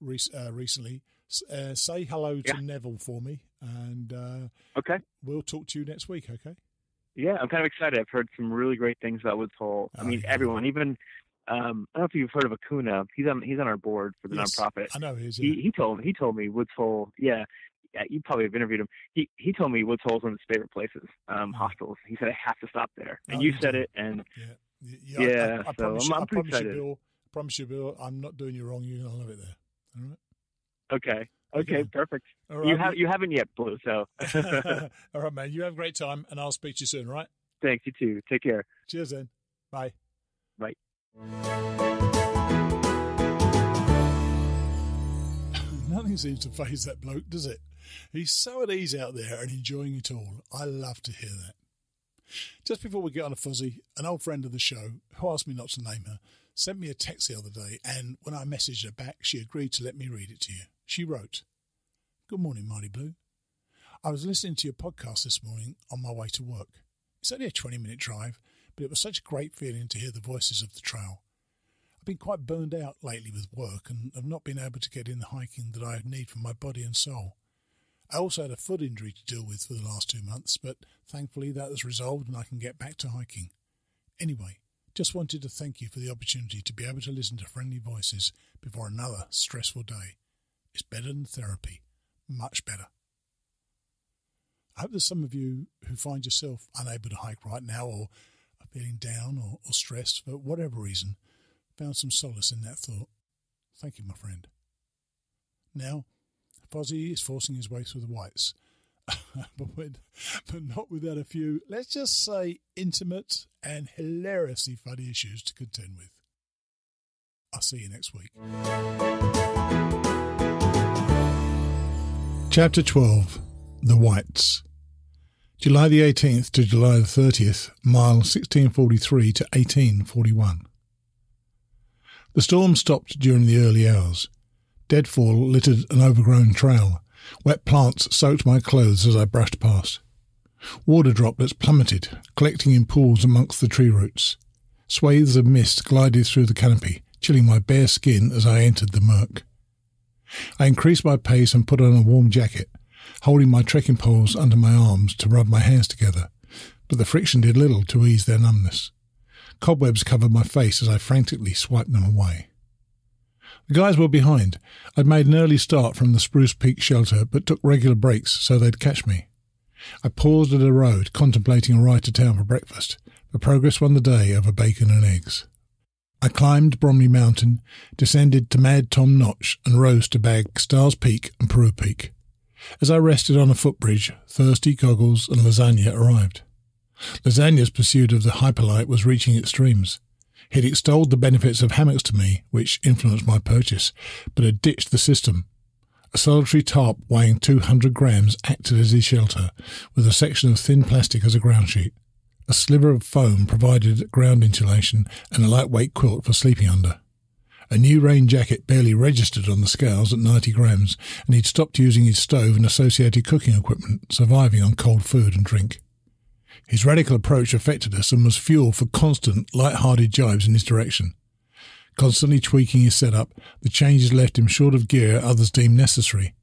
recently. Say hello to Neville for me, and okay, we'll talk to you next week. Okay. Yeah, I'm kind of excited. I've heard some really great things about Woods Hole. Everyone, even I don't know if you've heard of Acuna. He's on our board for the nonprofit. I know he is. Yeah. He told me Woods Hole. Yeah, you probably have interviewed him. He told me Woods Hole is one of his favorite places. Hostels. He said I have to stop there, and you said it. And I promise you, Bill. I'm not doing you wrong. You're gonna love it there. All right. Okay, perfect. All right, you haven't yet, Blue. So, all right, man. You have a great time, and I'll speak to you soon. All right. Thanks. You too. Take care. Cheers, then. Bye. Bye. Nothing seems to faze that bloke, does it? He's so at ease out there and enjoying it all. I love to hear that. Just before we get on to Fozzie, an old friend of the show, who asked me not to name her, sent me a text the other day, and when I messaged her back, she agreed to let me read it to you. She wrote, "Good morning, Mighty Blue. I was listening to your podcast this morning on my way to work. It's only a 20-minute drive, but it was such a great feeling to hear the voices of the trail. I've been quite burned out lately with work and have not been able to get in the hiking that I need for my body and soul. I also had a foot injury to deal with for the last 2 months, but thankfully that was resolved and I can get back to hiking. Anyway, just wanted to thank you for the opportunity to be able to listen to friendly voices before another stressful day. It's better than therapy. Much better." I hope there's some of you who find yourself unable to hike right now, or are feeling down or stressed for whatever reason, found some solace in that thought. Thank you, my friend. Now, Fozzie is forcing his way through the whites, but not without a few, let's just say, intimate and hilariously funny issues to contend with. I'll see you next week. Chapter 12, The Whites. July the 18th to July the 30th, mile 1643 to 1841. The storm stopped during the early hours. Deadfall littered an overgrown trail. Wet plants soaked my clothes as I brushed past. Water droplets plummeted, collecting in pools amongst the tree roots. Swathes of mist glided through the canopy, chilling my bare skin as I entered the murk. I increased my pace and put on a warm jacket, holding my trekking poles under my arms to rub my hands together, but the friction did little to ease their numbness. Cobwebs covered my face as I frantically swiped them away. The guys were behind. I'd made an early start from the Spruce Peak shelter, but took regular breaks so they'd catch me. I paused at a road, contemplating a ride to town for breakfast, but progress won the day over bacon and eggs. I climbed Bromley Mountain, descended to Mad Tom Notch, and rose to bag Stars Peak and Peru Peak. As I rested on a footbridge, Thirsty, Goggles, and Lasagna arrived. Lasagna's pursuit of the hyperlight was reaching extremes. He'd extolled the benefits of hammocks to me, which influenced my purchase, but had ditched the system. A solitary tarp weighing 200 grams acted as his shelter, with a section of thin plastic as a ground sheet. A sliver of foam provided ground insulation and a lightweight quilt for sleeping under. A new rain jacket barely registered on the scales at 90 grams, and he'd stopped using his stove and associated cooking equipment, surviving on cold food and drink. His radical approach affected us and was fuel for constant, light-hearted jibes in his direction. Constantly tweaking his setup, the changes left him short of gear others deemed necessary.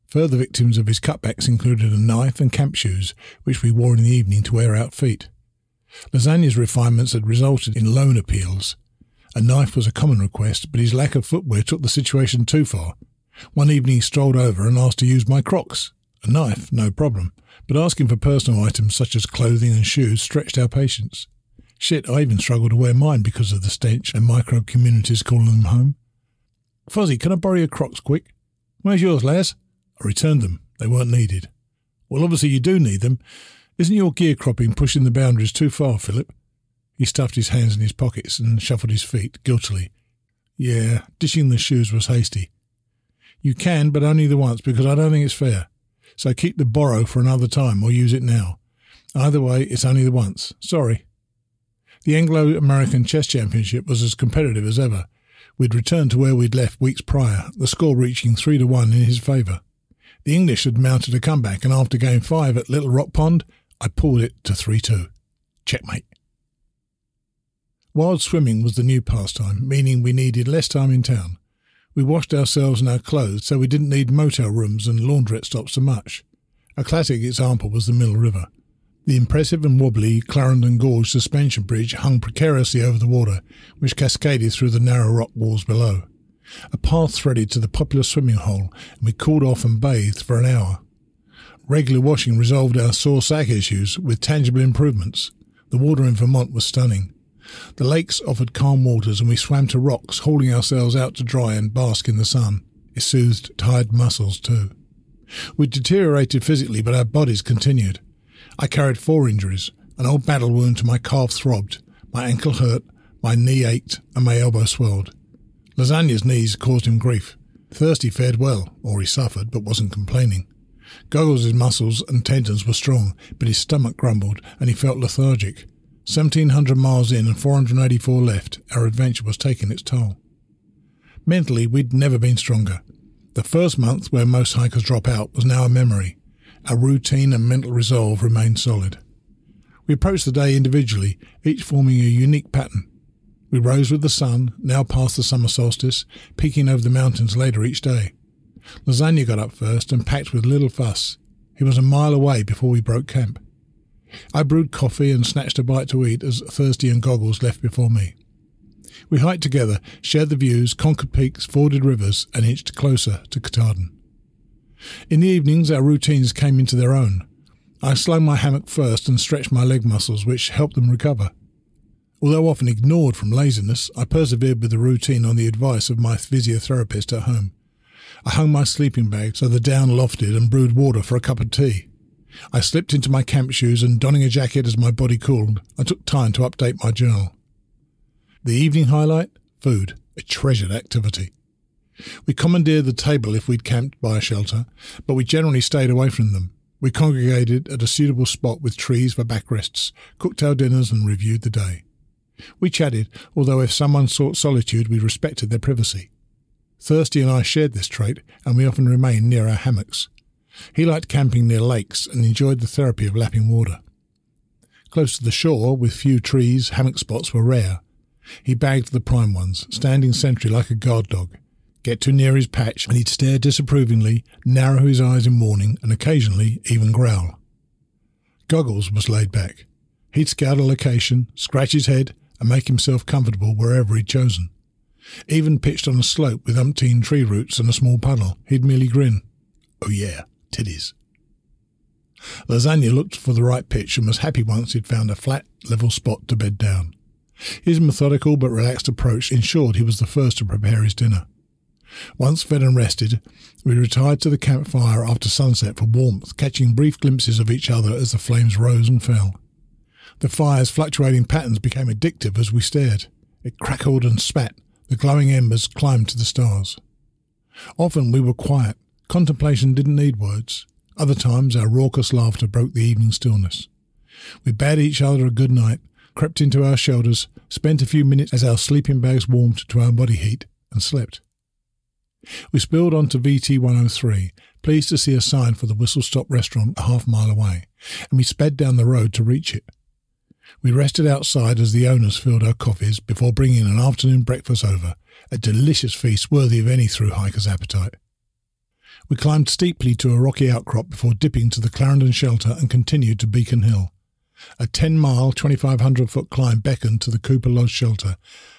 Further victims of his cutbacks included a knife and camp shoes, which we wore in the evening to wear out feet. Lasagna's refinements had resulted in loan appeals. A knife was a common request, but his lack of footwear took the situation too far. One evening he strolled over and asked to use my Crocs. A knife, no problem, but asking for personal items such as clothing and shoes stretched our patience. Shit, I even struggled to wear mine because of the stench and microbe communities calling them home. Fozzie, can I borrow your Crocs quick? Where's yours, Laz? I returned them. They weren't needed. Well, obviously you do need them. Isn't your gear cropping pushing the boundaries too far, Philip? He stuffed his hands in his pockets and shuffled his feet guiltily. Yeah, dishing the shoes was hasty. You can, but only the once, because I don't think it's fair. So keep the borrow for another time or use it now. Either way, it's only the once. Sorry. The Anglo-American Chess Championship was as competitive as ever. We'd returned to where we'd left weeks prior, the score reaching 3-1 in his favour. The English had mounted a comeback, and after Game 5 at Little Rock Pond, I pulled it to 3-2. Checkmate. Wild swimming was the new pastime, meaning we needed less time in town. We washed ourselves and our clothes, so we didn't need motel rooms and laundrette stops so much. A classic example was the Mill River. The impressive and wobbly Clarendon Gorge suspension bridge hung precariously over the water, which cascaded through the narrow rock walls below. A path threaded to the popular swimming hole, and we cooled off and bathed for an hour. Regular washing resolved our sore sack issues with tangible improvements. The water in Vermont was stunning. The lakes offered calm waters, and we swam to rocks, hauling ourselves out to dry and bask in the sun. It soothed tired muscles too. We deteriorated physically, but our bodies continued. I carried 4 injuries. An old battle wound to my calf throbbed, my ankle hurt, my knee ached, and my elbow swelled. Lasagna's knees caused him grief. Thirsty fared well, or he suffered, but wasn't complaining. Goggles' muscles and tendons were strong, but his stomach grumbled, and he felt lethargic. 1,700 miles in and 484 left, our adventure was taking its toll. Mentally, we'd never been stronger. The first month, where most hikers drop out, was now a memory. Our routine and mental resolve remained solid. We approached the day individually, each forming a unique pattern. We rose with the sun, now past the summer solstice, peeking over the mountains later each day. Lasagna got up first and packed with little fuss. He was a mile away before we broke camp. I brewed coffee and snatched a bite to eat as Thirsty and Goggles left before me. We hiked together, shared the views, conquered peaks, forded rivers, and inched closer to Katahdin. In the evenings, our routines came into their own. I slung my hammock first and stretched my leg muscles, which helped them recover. Although often ignored from laziness, I persevered with the routine on the advice of my physiotherapist at home. I hung my sleeping bag so the down lofted and brewed water for a cup of tea. I slipped into my camp shoes and, donning a jacket as my body cooled, I took time to update my journal. The evening highlight? Food, a treasured activity. We commandeered the table if we'd camped by a shelter, but we generally stayed away from them. We congregated at a suitable spot with trees for backrests, cooked our dinners and reviewed the day. We chatted, although if someone sought solitude we respected their privacy. Thirsty and I shared this trait, and we often remained near our hammocks. He liked camping near lakes and enjoyed the therapy of lapping water. Close to the shore, with few trees, hammock spots were rare, He bagged the prime ones, standing sentry like a guard dog. Get too near his patch and he'd stare disapprovingly, narrow his eyes in warning, and occasionally even growl. Goggles was laid back. He'd scout a location, scratch his head, and make himself comfortable wherever he'd chosen. Even pitched on a slope with umpteen tree roots and a small puddle, he'd merely grin. Oh yeah, titties. Lasagna looked for the right pitch and was happy once he'd found a flat, level spot to bed down. His methodical but relaxed approach ensured he was the first to prepare his dinner. Once fed and rested, we retired to the campfire after sunset for warmth, catching brief glimpses of each other as the flames rose and fell. The fire's fluctuating patterns became addictive as we stared. It crackled and spat. The glowing embers climbed to the stars. Often we were quiet. Contemplation didn't need words. Other times our raucous laughter broke the evening stillness. We bade each other a good night, crept into our shelters, spent a few minutes as our sleeping bags warmed to our body heat, and slept. We spilled onto VT 103, pleased to see a sign for the Whistle Stop restaurant a half-mile away, and we sped down the road to reach it. We rested outside as the owners filled our coffees before bringing an afternoon breakfast over, a delicious feast worthy of any thru-hiker's appetite. We climbed steeply to a rocky outcrop before dipping to the Clarendon shelter and continued to Beacon Hill. A 10-mile, 2,500-foot climb beckoned to the Cooper Lodge shelter,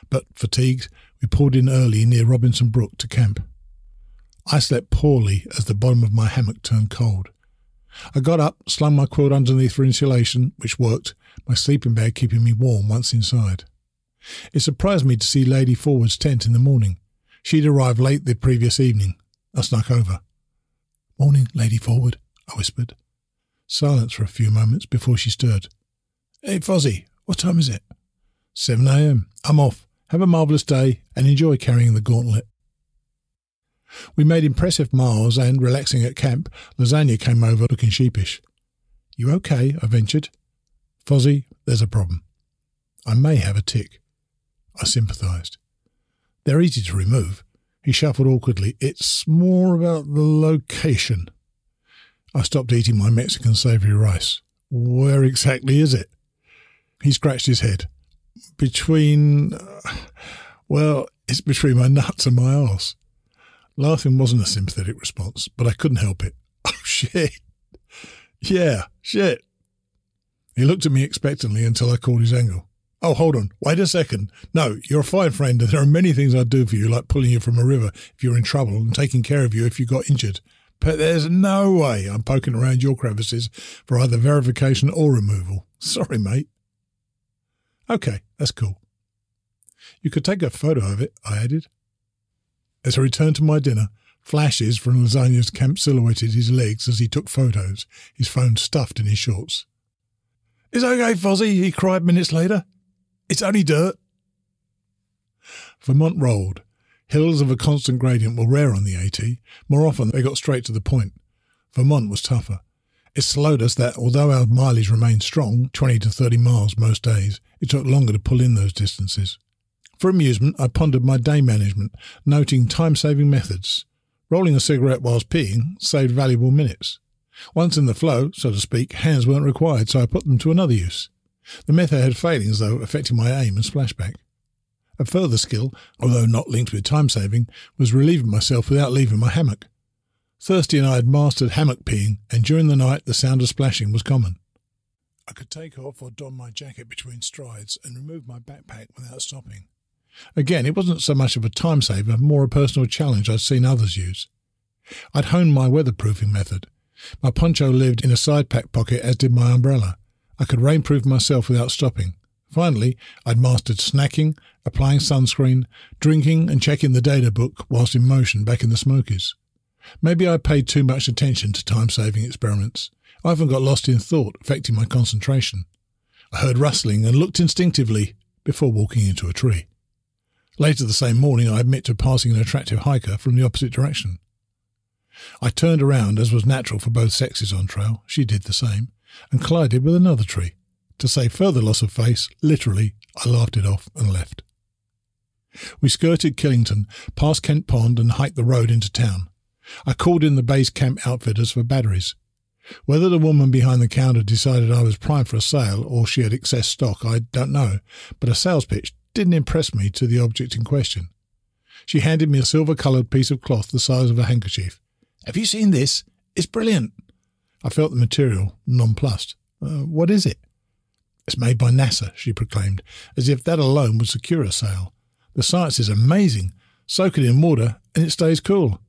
but, fatigued, we pulled in early near Robinson Brook to camp. I slept poorly as the bottom of my hammock turned cold. I got up, slung my quilt underneath for insulation, which worked, my sleeping bag keeping me warm once inside. It surprised me to see Lady Forward's tent in the morning. She'd arrived late the previous evening. I snuck over. "Morning, Lady Forward," I whispered. Silence for a few moments before she stirred. "Hey, Fozzie, what time is it?" 7 a.m. I'm off. Have a marvellous day and enjoy carrying the gauntlet. We made impressive miles and, relaxing at camp, Lasagna came over looking sheepish. "You okay?" I ventured. "Fozzie, there's a problem. I may have a tick." I sympathised. "They're easy to remove." He shuffled awkwardly. "It's more about the location." I stopped eating my Mexican savoury rice. "Where exactly is it?" He scratched his head. It's between my nuts and my arse." Laughing wasn't a sympathetic response, but I couldn't help it. "Oh, shit." "Yeah, shit." He looked at me expectantly until I called his angle. "Oh, hold on. Wait a second. No, you're a fine friend, and there are many things I'd do for you, like pulling you from a river if you're in trouble and taking care of you if you got injured. But there's no way I'm poking around your crevices for either verification or removal. Sorry, mate." "Okay, that's cool." "You could take a photo of it," I added. As I returned to my dinner, flashes from Lasagna's camp silhouetted his legs as he took photos, his phone stuffed in his shorts. "It's okay, Fozzie," he cried minutes later. "It's only dirt." Vermont rolled. Hills of a constant gradient were rare on the AT. More often they got straight to the point. Vermont was tougher. It slowed us that, although our mileage remained strong, 20 to 30 miles most days, it took longer to pull in those distances. For amusement, I pondered my day management, noting time-saving methods. Rolling a cigarette whilst peeing saved valuable minutes. Once in the flow, so to speak, hands weren't required, so I put them to another use. The method had failings, though, affecting my aim and splashback. A further skill, although not linked with time-saving, was relieving myself without leaving my hammock. Thirsty and I had mastered hammock peeing, and during the night the sound of splashing was common. I could take off or don my jacket between strides and remove my backpack without stopping. Again, it wasn't so much of a time saver, more a personal challenge I'd seen others use. I'd honed my weatherproofing method. My poncho lived in a side pack pocket, as did my umbrella. I could rainproof myself without stopping. Finally, I'd mastered snacking, applying sunscreen, drinking and checking the data book whilst in motion back in the Smokies. Maybe I paid too much attention to time-saving experiments. I often got lost in thought, affecting my concentration. I heard rustling and looked instinctively before walking into a tree. Later the same morning, I admit to passing an attractive hiker from the opposite direction. I turned around, as was natural for both sexes on trail. She did the same, and collided with another tree. To save further loss of face, literally, I laughed it off and left. We skirted Killington, past Kent Pond, and hiked the road into town. I called in the base camp outfitters for batteries. Whether the woman behind the counter decided I was prime for a sale or she had excess stock, I don't know, but a sales pitch didn't impress me to the object in question. She handed me a silver-coloured piece of cloth the size of a handkerchief. "Have you seen this? It's brilliant." I felt the material, nonplussed. What is it?" "It's made by NASA," she proclaimed, as if that alone would secure a sale. "The science is amazing. Soak it in water and it stays cool."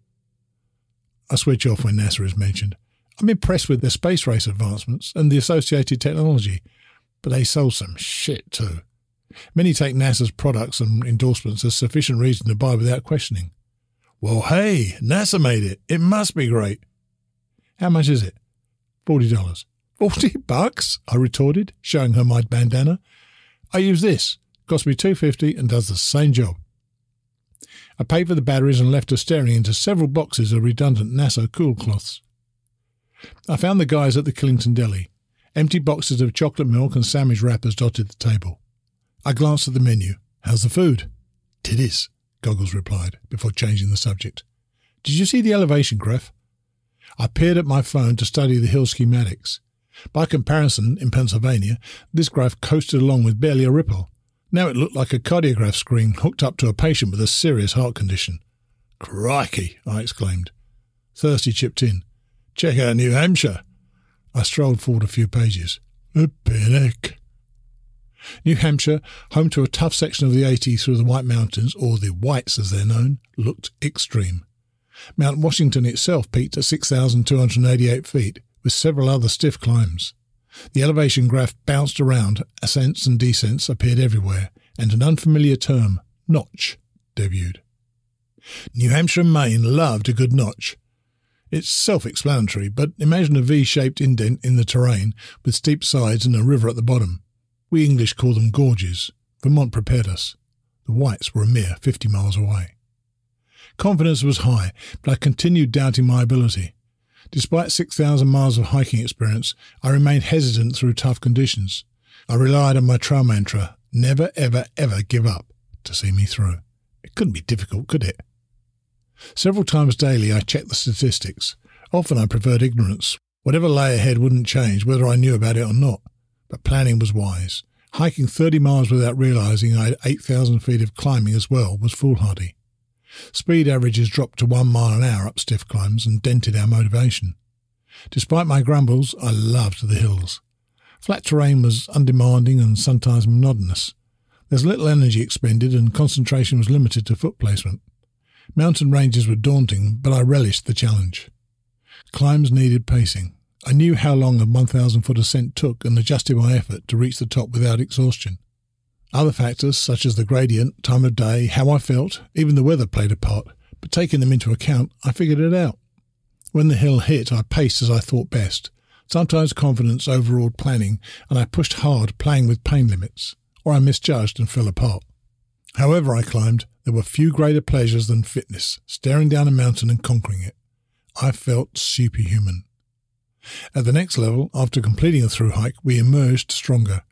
I switch off when NASA is mentioned. I'm impressed with their space race advancements and the associated technology, but they sold some shit too. Many take NASA's products and endorsements as sufficient reason to buy without questioning. "Well, hey, NASA made it. It must be great." "How much is it?" $40. $40? I retorted, showing her my bandana. "I use this. Cost me $2.50 and does the same job." I paid for the batteries and left her staring into several boxes of redundant NASA cool cloths. I found the guys at the Killington Deli. Empty boxes of chocolate milk and sandwich wrappers dotted the table. I glanced at the menu. "How's the food?" "Titties," Goggles replied, before changing the subject. "Did you see the elevation graph?" I peered at my phone to study the hill schematics. By comparison, in Pennsylvania, this graph coasted along with barely a ripple. Now it looked like a cardiograph screen hooked up to a patient with a serious heart condition. "Crikey!" I exclaimed. Thirsty chipped in. "Check out New Hampshire." I strolled forward a few pages. Epic. New Hampshire, home to a tough section of the AT through the White Mountains, or the Whites as they're known, looked extreme. Mount Washington itself peaked at 6,288 feet, with several other stiff climbs. The elevation graph bounced around, ascents and descents appeared everywhere, and an unfamiliar term, notch, debuted. New Hampshire and Maine loved a good notch. It's self-explanatory, but imagine a V-shaped indent in the terrain with steep sides and a river at the bottom. We English call them gorges. Vermont prepared us. The Whites were a mere 50 miles away. Confidence was high, but I continued doubting my ability. Despite 6,000 miles of hiking experience, I remained hesitant through tough conditions. I relied on my trail mantra, never, ever, ever give up, to see me through. It couldn't be difficult, could it? Several times daily I checked the statistics. Often I preferred ignorance. Whatever lay ahead wouldn't change, whether I knew about it or not. But planning was wise. Hiking 30 miles without realising I had 8,000 feet of climbing as well was foolhardy. Speed averages dropped to 1 mile an hour up stiff climbs and dented our motivation. Despite my grumbles, I loved the hills. Flat terrain was undemanding and sometimes monotonous. There's little energy expended and concentration was limited to foot placement. Mountain ranges were daunting, but I relished the challenge. Climbs needed pacing. I knew how long a 1,000-foot ascent took and adjusted my effort to reach the top without exhaustion. Other factors, such as the gradient, time of day, how I felt, even the weather played a part, but taking them into account, I figured it out. When the hill hit, I paced as I thought best. Sometimes confidence overruled planning, and I pushed hard, playing with pain limits, or I misjudged and fell apart. However I climbed, there were few greater pleasures than fitness, staring down a mountain and conquering it. I felt superhuman. At the next level, after completing a thru-hike, we emerged stronger.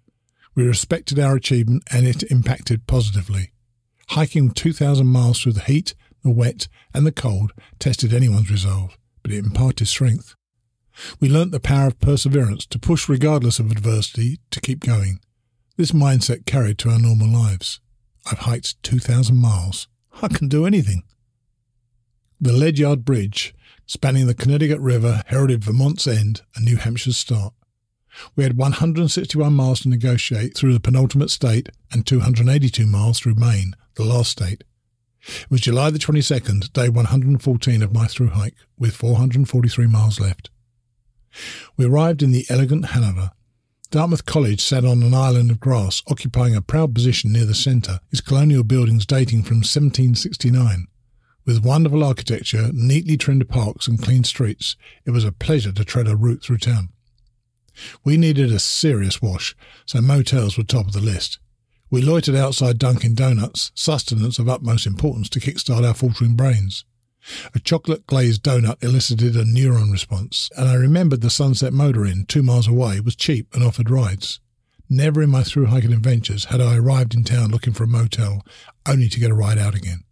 We respected our achievement and it impacted positively. Hiking 2,000 miles through the heat, the wet and the cold tested anyone's resolve, but it imparted strength. We learnt the power of perseverance, to push regardless of adversity, to keep going. This mindset carried to our normal lives. I've hiked 2,000 miles. I can do anything. The Ledyard Bridge, spanning the Connecticut River, heralded Vermont's end and New Hampshire's start. We had 161 miles to negotiate through the penultimate state and 282 miles through Maine, the last state. It was July the 22nd, day 114 of my thru-hike, with 443 miles left. We arrived in the elegant Hanover. Dartmouth College sat on an island of grass, occupying a proud position near the centre, its colonial buildings dating from 1769. With wonderful architecture, neatly trimmed parks and clean streets, it was a pleasure to tread a route through town. We needed a serious wash, so motels were top of the list. We loitered outside Dunkin' Donuts, sustenance of utmost importance to kickstart our faltering brains. A chocolate-glazed donut elicited a neuron response, and I remembered the Sunset Motor Inn 2 miles away was cheap and offered rides. Never in my thru-hiking adventures had I arrived in town looking for a motel, only to get a ride out again.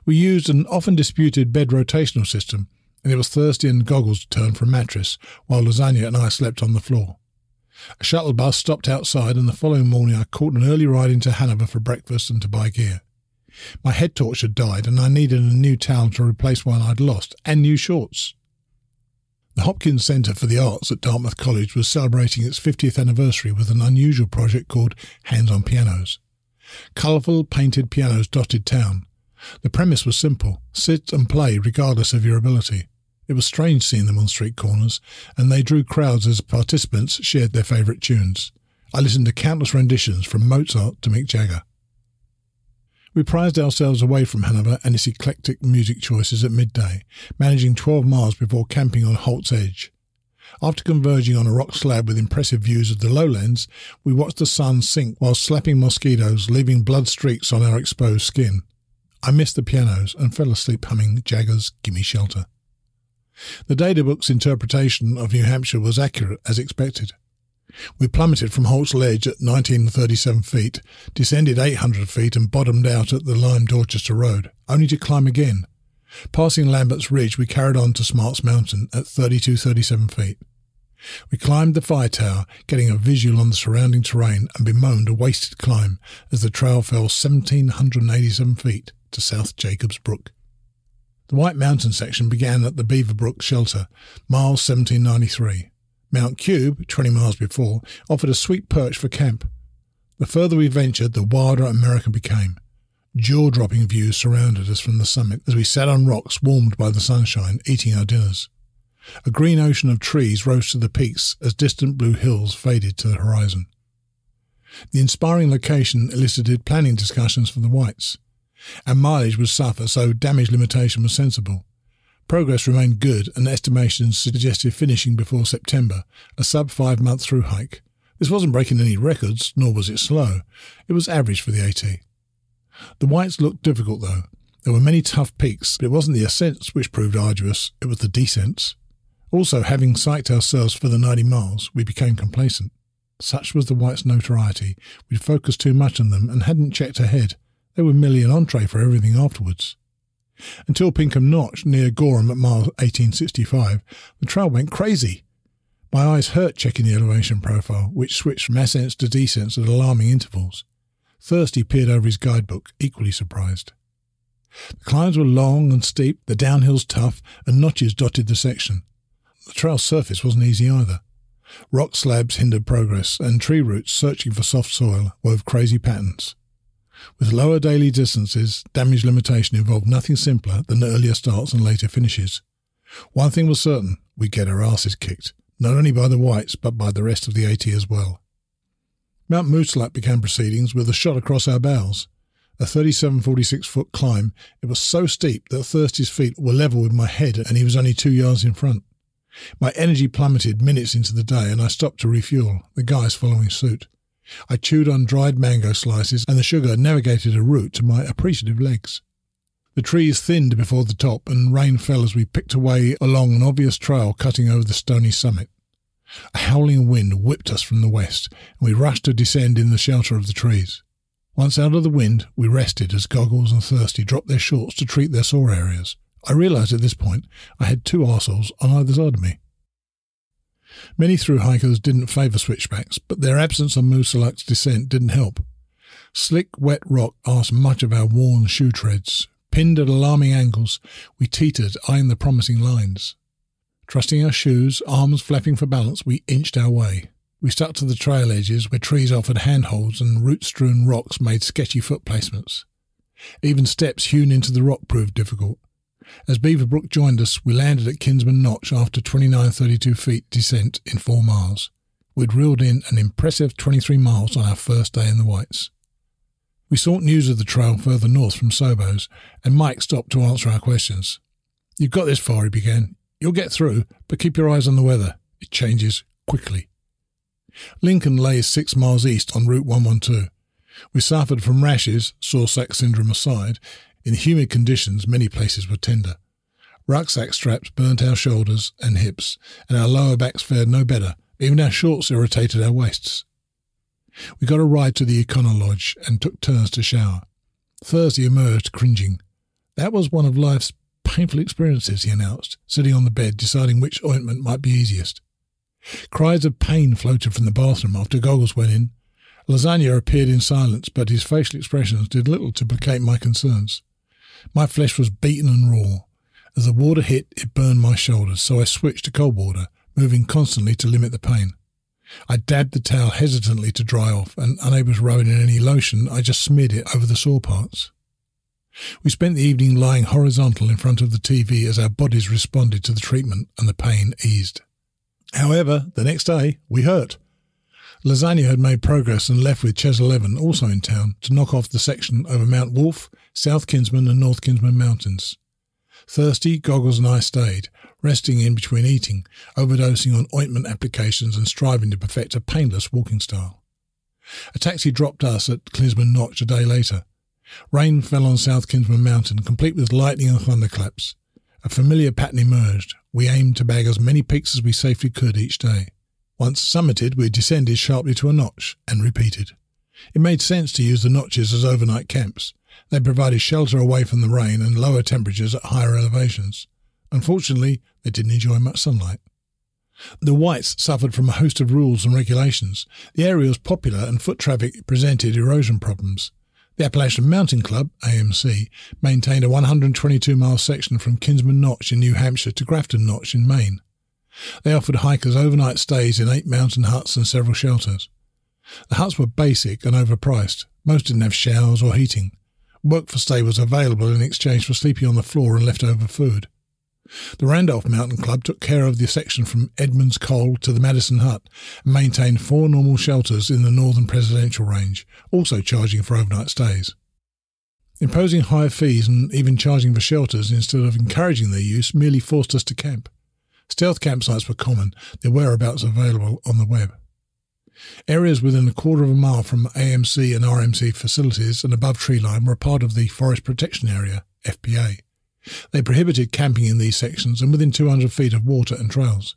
We used an often disputed bed rotational system, and it was Thirsty and Goggles' turn for a mattress, while Lasagna and I slept on the floor. A shuttle bus stopped outside, and the following morning I caught an early ride into Hanover for breakfast and to buy gear. My head torch had died, and I needed a new towel to replace one I'd lost, and new shorts. The Hopkins Centre for the Arts at Dartmouth College was celebrating its 50th anniversary with an unusual project called Hands on Pianos. Colourful painted pianos dotted town. The premise was simple: sit and play regardless of your ability. It was strange seeing them on street corners, and they drew crowds as participants shared their favourite tunes. I listened to countless renditions from Mozart to Mick Jagger. We prized ourselves away from Hanover and its eclectic music choices at midday, managing 12 miles before camping on Holt's Edge. After converging on a rock slab with impressive views of the lowlands, we watched the sun sink while slapping mosquitoes, leaving blood streaks on our exposed skin. I missed the pianos and fell asleep humming Jagger's Gimme Shelter. The data book's interpretation of New Hampshire was accurate as expected. We plummeted from Holt's Ledge at 1937 feet, descended 800 feet and bottomed out at the Lyme-Dorchester Road, only to climb again. Passing Lambert's Ridge, we carried on to Smarts Mountain at 3237 feet. We climbed the fire tower, getting a visual on the surrounding terrain, and bemoaned a wasted climb as the trail fell 1,787 feet to South Jacobs Brook. The White Mountain section began at the Beaver Brook Shelter, miles 1793. Mount Cube, 20 miles before, offered a sweet perch for camp. The further we ventured, the wilder America became. Jaw-dropping views surrounded us from the summit as we sat on rocks warmed by the sunshine, eating our dinners. A green ocean of trees rose to the peaks as distant blue hills faded to the horizon. The inspiring location elicited planning discussions for the Whites. Our mileage would suffer, so damage limitation was sensible. Progress remained good, and estimations suggested finishing before September, a sub-5 month through hike. This wasn't breaking any records, nor was it slow. It was average for the AT. The Whites looked difficult, though. There were many tough peaks, but it wasn't the ascents which proved arduous, it was the descents. Also, having psyched ourselves for the 90 miles, we became complacent. Such was the Whites' notoriety. We'd focused too much on them and hadn't checked ahead. They were merely an entree for everything afterwards. Until Pinkham Notch, near Gorham at mile 1865, the trail went crazy. My eyes hurt checking the elevation profile, which switched from ascents to descents at alarming intervals. Thirsty peered over his guidebook, equally surprised. The climbs were long and steep, the downhills tough, and notches dotted the section. The trail's surface wasn't easy either. Rock slabs hindered progress, and tree roots searching for soft soil wove crazy patterns. With lower daily distances, damage limitation involved nothing simpler than earlier starts and later finishes. One thing was certain: we'd get our asses kicked, not only by the Whites, but by the rest of the AT as well. Mount Moosalap began proceedings with a shot across our bows. A 3746-foot climb, it was so steep that Thirsty's feet were level with my head, and he was only 2 yards in front. My energy plummeted minutes into the day, and I stopped to refuel, the guys following suit. I chewed on dried mango slices, and the sugar navigated a route to my appreciative legs. The trees thinned before the top, and rain fell as we picked away along an obvious trail cutting over the stony summit. A howling wind whipped us from the west, and we rushed to descend in the shelter of the trees. Once out of the wind, we rested as Goggles and Thirsty dropped their shorts to treat their sore areas. I realised at this point I had two arseholes on either side of me. Many thru-hikers didn't favour switchbacks, but their absence on Moosalap's descent didn't help. Slick, wet rock asked much of our worn shoe treads. Pinned at alarming angles, we teetered, eyeing the promising lines. Trusting our shoes, arms flapping for balance, we inched our way. We stuck to the trail edges where trees offered handholds and root-strewn rocks made sketchy foot placements. Even steps hewn into the rock proved difficult. As Beaver Brook joined us, we landed at Kinsman Notch after 2932 feet descent in 4 miles. We'd reeled in an impressive 23 miles on our first day in the Whites. We sought news of the trail further north from Sobos, and Mike stopped to answer our questions. "You've got this far," he began. "You'll get through, but keep your eyes on the weather. It changes quickly." Lincoln lay 6 miles east on Route 112. We suffered from rashes, sore sack syndrome aside. In humid conditions, many places were tender. Rucksack straps burnt our shoulders and hips, and our lower backs fared no better. Even our shorts irritated our waists. We got a ride to the Econo Lodge and took turns to shower. Thursday emerged cringing. "That was one of life's painful experiences," he announced, sitting on the bed deciding which ointment might be easiest. Cries of pain floated from the bathroom after Goggles went in. Lasagna appeared in silence, but his facial expressions did little to placate my concerns. My flesh was beaten and raw. As the water hit, it burned my shoulders, so I switched to cold water, moving constantly to limit the pain. I dabbed the towel hesitantly to dry off, and unable to rub in any lotion, I just smeared it over the sore parts. We spent the evening lying horizontal in front of the TV as our bodies responded to the treatment and the pain eased. However, the next day, we hurt. Lasagna had made progress and left with Ches 11, also in town, to knock off the section over Mount Wolf, South Kinsman and North Kinsman Mountains. Thirsty, Goggles and I stayed, resting in between eating, overdosing on ointment applications and striving to perfect a painless walking style. A taxi dropped us at Kinsman Notch a day later. Rain fell on South Kinsman Mountain, complete with lightning and thunderclaps. A familiar pattern emerged. We aimed to bag as many peaks as we safely could each day. Once summited, we descended sharply to a notch and repeated. It made sense to use the notches as overnight camps. They provided shelter away from the rain and lower temperatures at higher elevations. Unfortunately, they didn't enjoy much sunlight. The Whites suffered from a host of rules and regulations. The area was popular and foot traffic presented erosion problems. The Appalachian Mountain Club, AMC, maintained a 122-mile section from Kinsman Notch in New Hampshire to Grafton Notch in Maine. They offered hikers overnight stays in 8 mountain huts and several shelters. The huts were basic and overpriced. Most didn't have showers or heating. Work for stay was available in exchange for sleeping on the floor and leftover food. The Randolph Mountain Club took care of the section from Edmonds Col to the Madison Hut and maintained 4 normal shelters in the northern presidential range, also charging for overnight stays. Imposing higher fees and even charging for shelters instead of encouraging their use merely forced us to camp. Stealth campsites were common, their whereabouts available on the web. Areas within a quarter of a mile from AMC and RMC facilities and above treeline were a part of the Forest Protection Area, FPA. They prohibited camping in these sections and within 200 feet of water and trails.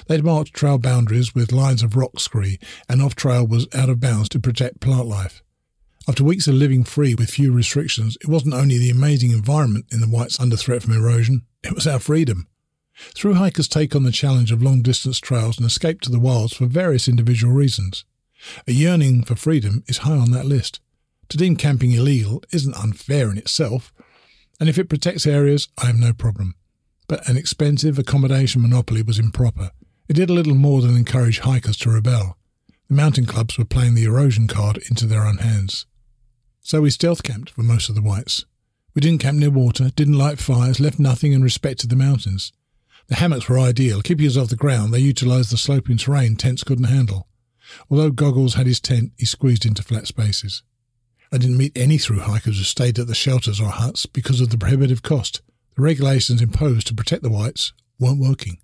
They'd marked trail boundaries with lines of rock scree, and off-trail was out of bounds to protect plant life. After weeks of living free with few restrictions, it wasn't only the amazing environment in the Whites under threat from erosion, it was our freedom. Thru-hikers take on the challenge of long-distance trails and escape to the wilds for various individual reasons. A yearning for freedom is high on that list. To deem camping illegal isn't unfair in itself, and if it protects areas, I have no problem. But an expensive accommodation monopoly was improper. It did a little more than encourage hikers to rebel. The mountain clubs were playing the erosion card into their own hands. So we stealth camped for most of the Whites. We didn't camp near water, didn't light fires, left nothing and respected the mountains. The hammocks were ideal. Keeping us off the ground, they utilised the sloping terrain tents couldn't handle. Although Goggles had his tent, he squeezed into flat spaces. I didn't meet any thru-hikers who stayed at the shelters or huts because of the prohibitive cost. The regulations imposed to protect the Whites weren't working.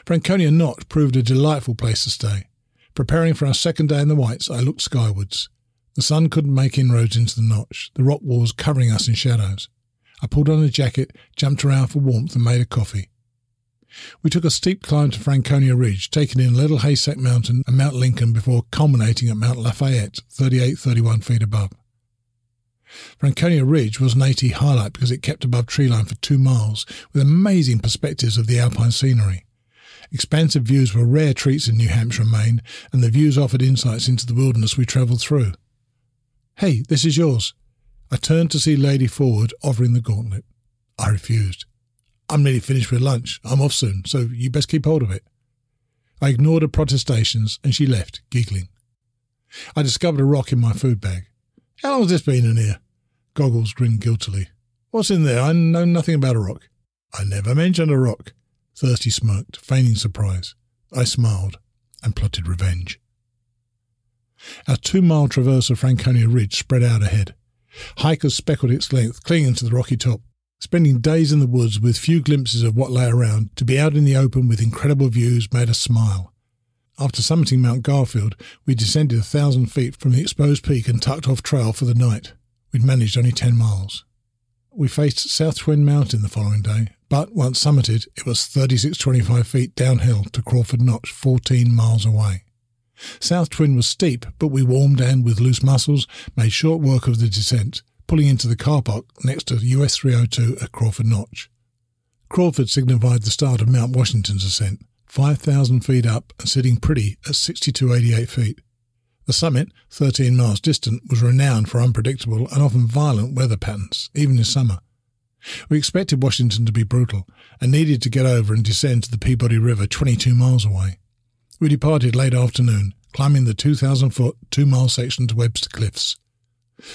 Franconia Notch proved a delightful place to stay. Preparing for our second day in the Whites, I looked skywards. The sun couldn't make inroads into the notch, the rock walls covering us in shadows. I pulled on a jacket, jumped around for warmth and made a coffee. We took a steep climb to Franconia Ridge, taking in Little Haystack Mountain and Mount Lincoln before culminating at Mount Lafayette, 31 feet above. Franconia Ridge was an AT highlight because it kept above treeline for 2 miles, with amazing perspectives of the alpine scenery. Expansive views were rare treats in New Hampshire and Maine, and the views offered insights into the wilderness we travelled through. "Hey, this is yours." I turned to see Lady forward, offering the gauntlet. I refused. "I'm nearly finished with lunch. I'm off soon, so you best keep hold of it." I ignored her protestations, and she left, giggling. I discovered a rock in my food bag. "How long has this been in here?" Goggles grinned guiltily. "What's in there? I know nothing about a rock." "I never mentioned a rock." Thirsty smirked, feigning surprise. I smiled and plotted revenge. Our 2-mile traverse of Franconia Ridge spread out ahead. Hikers speckled its length, clinging to the rocky top. Spending days in the woods with few glimpses of what lay around, to be out in the open with incredible views made us smile. After summiting Mount Garfield, we descended 1,000 feet from the exposed peak and tucked off trail for the night. We'd managed only 10 miles. We faced South Twin Mountain the following day, but once summited, it was 3625 feet downhill to Crawford Notch, 14 miles away. South Twin was steep, but we warmed and, with loose muscles, made short work of the descent, pulling into the car park next to US 302 at Crawford Notch. Crawford signified the start of Mount Washington's ascent, 5,000 feet up and sitting pretty at 6,288 feet. The summit, 13 miles distant, was renowned for unpredictable and often violent weather patterns, even in summer. We expected Washington to be brutal and needed to get over and descend to the Peabody River 22 miles away. We departed late afternoon, climbing the 2,000-foot, 2-mile section to Webster Cliffs.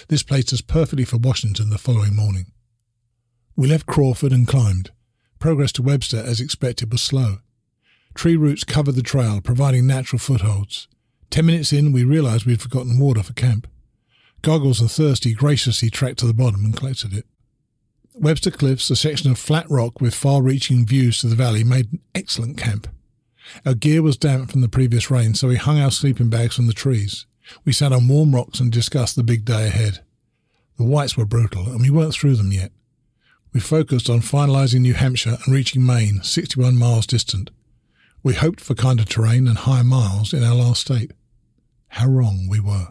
This placed us perfectly for Washington the following morning. We left Crawford and climbed. Progress to Webster, as expected, was slow. Tree roots covered the trail, providing natural footholds. 10 minutes in, we realized we had forgotten water for camp. Goggles and Thirsty graciously trekked to the bottom and collected it. Webster Cliffs, a section of flat rock with far-reaching views to the valley, made an excellent camp. Our gear was damp from the previous rain, so we hung our sleeping bags from the trees. We sat on warm rocks and discussed the big day ahead. The whites were brutal, and we weren't through them yet. We focused on finalizing New Hampshire and reaching Maine, 61 miles distant. We hoped for kinder terrain and higher miles in our last state. How wrong we were.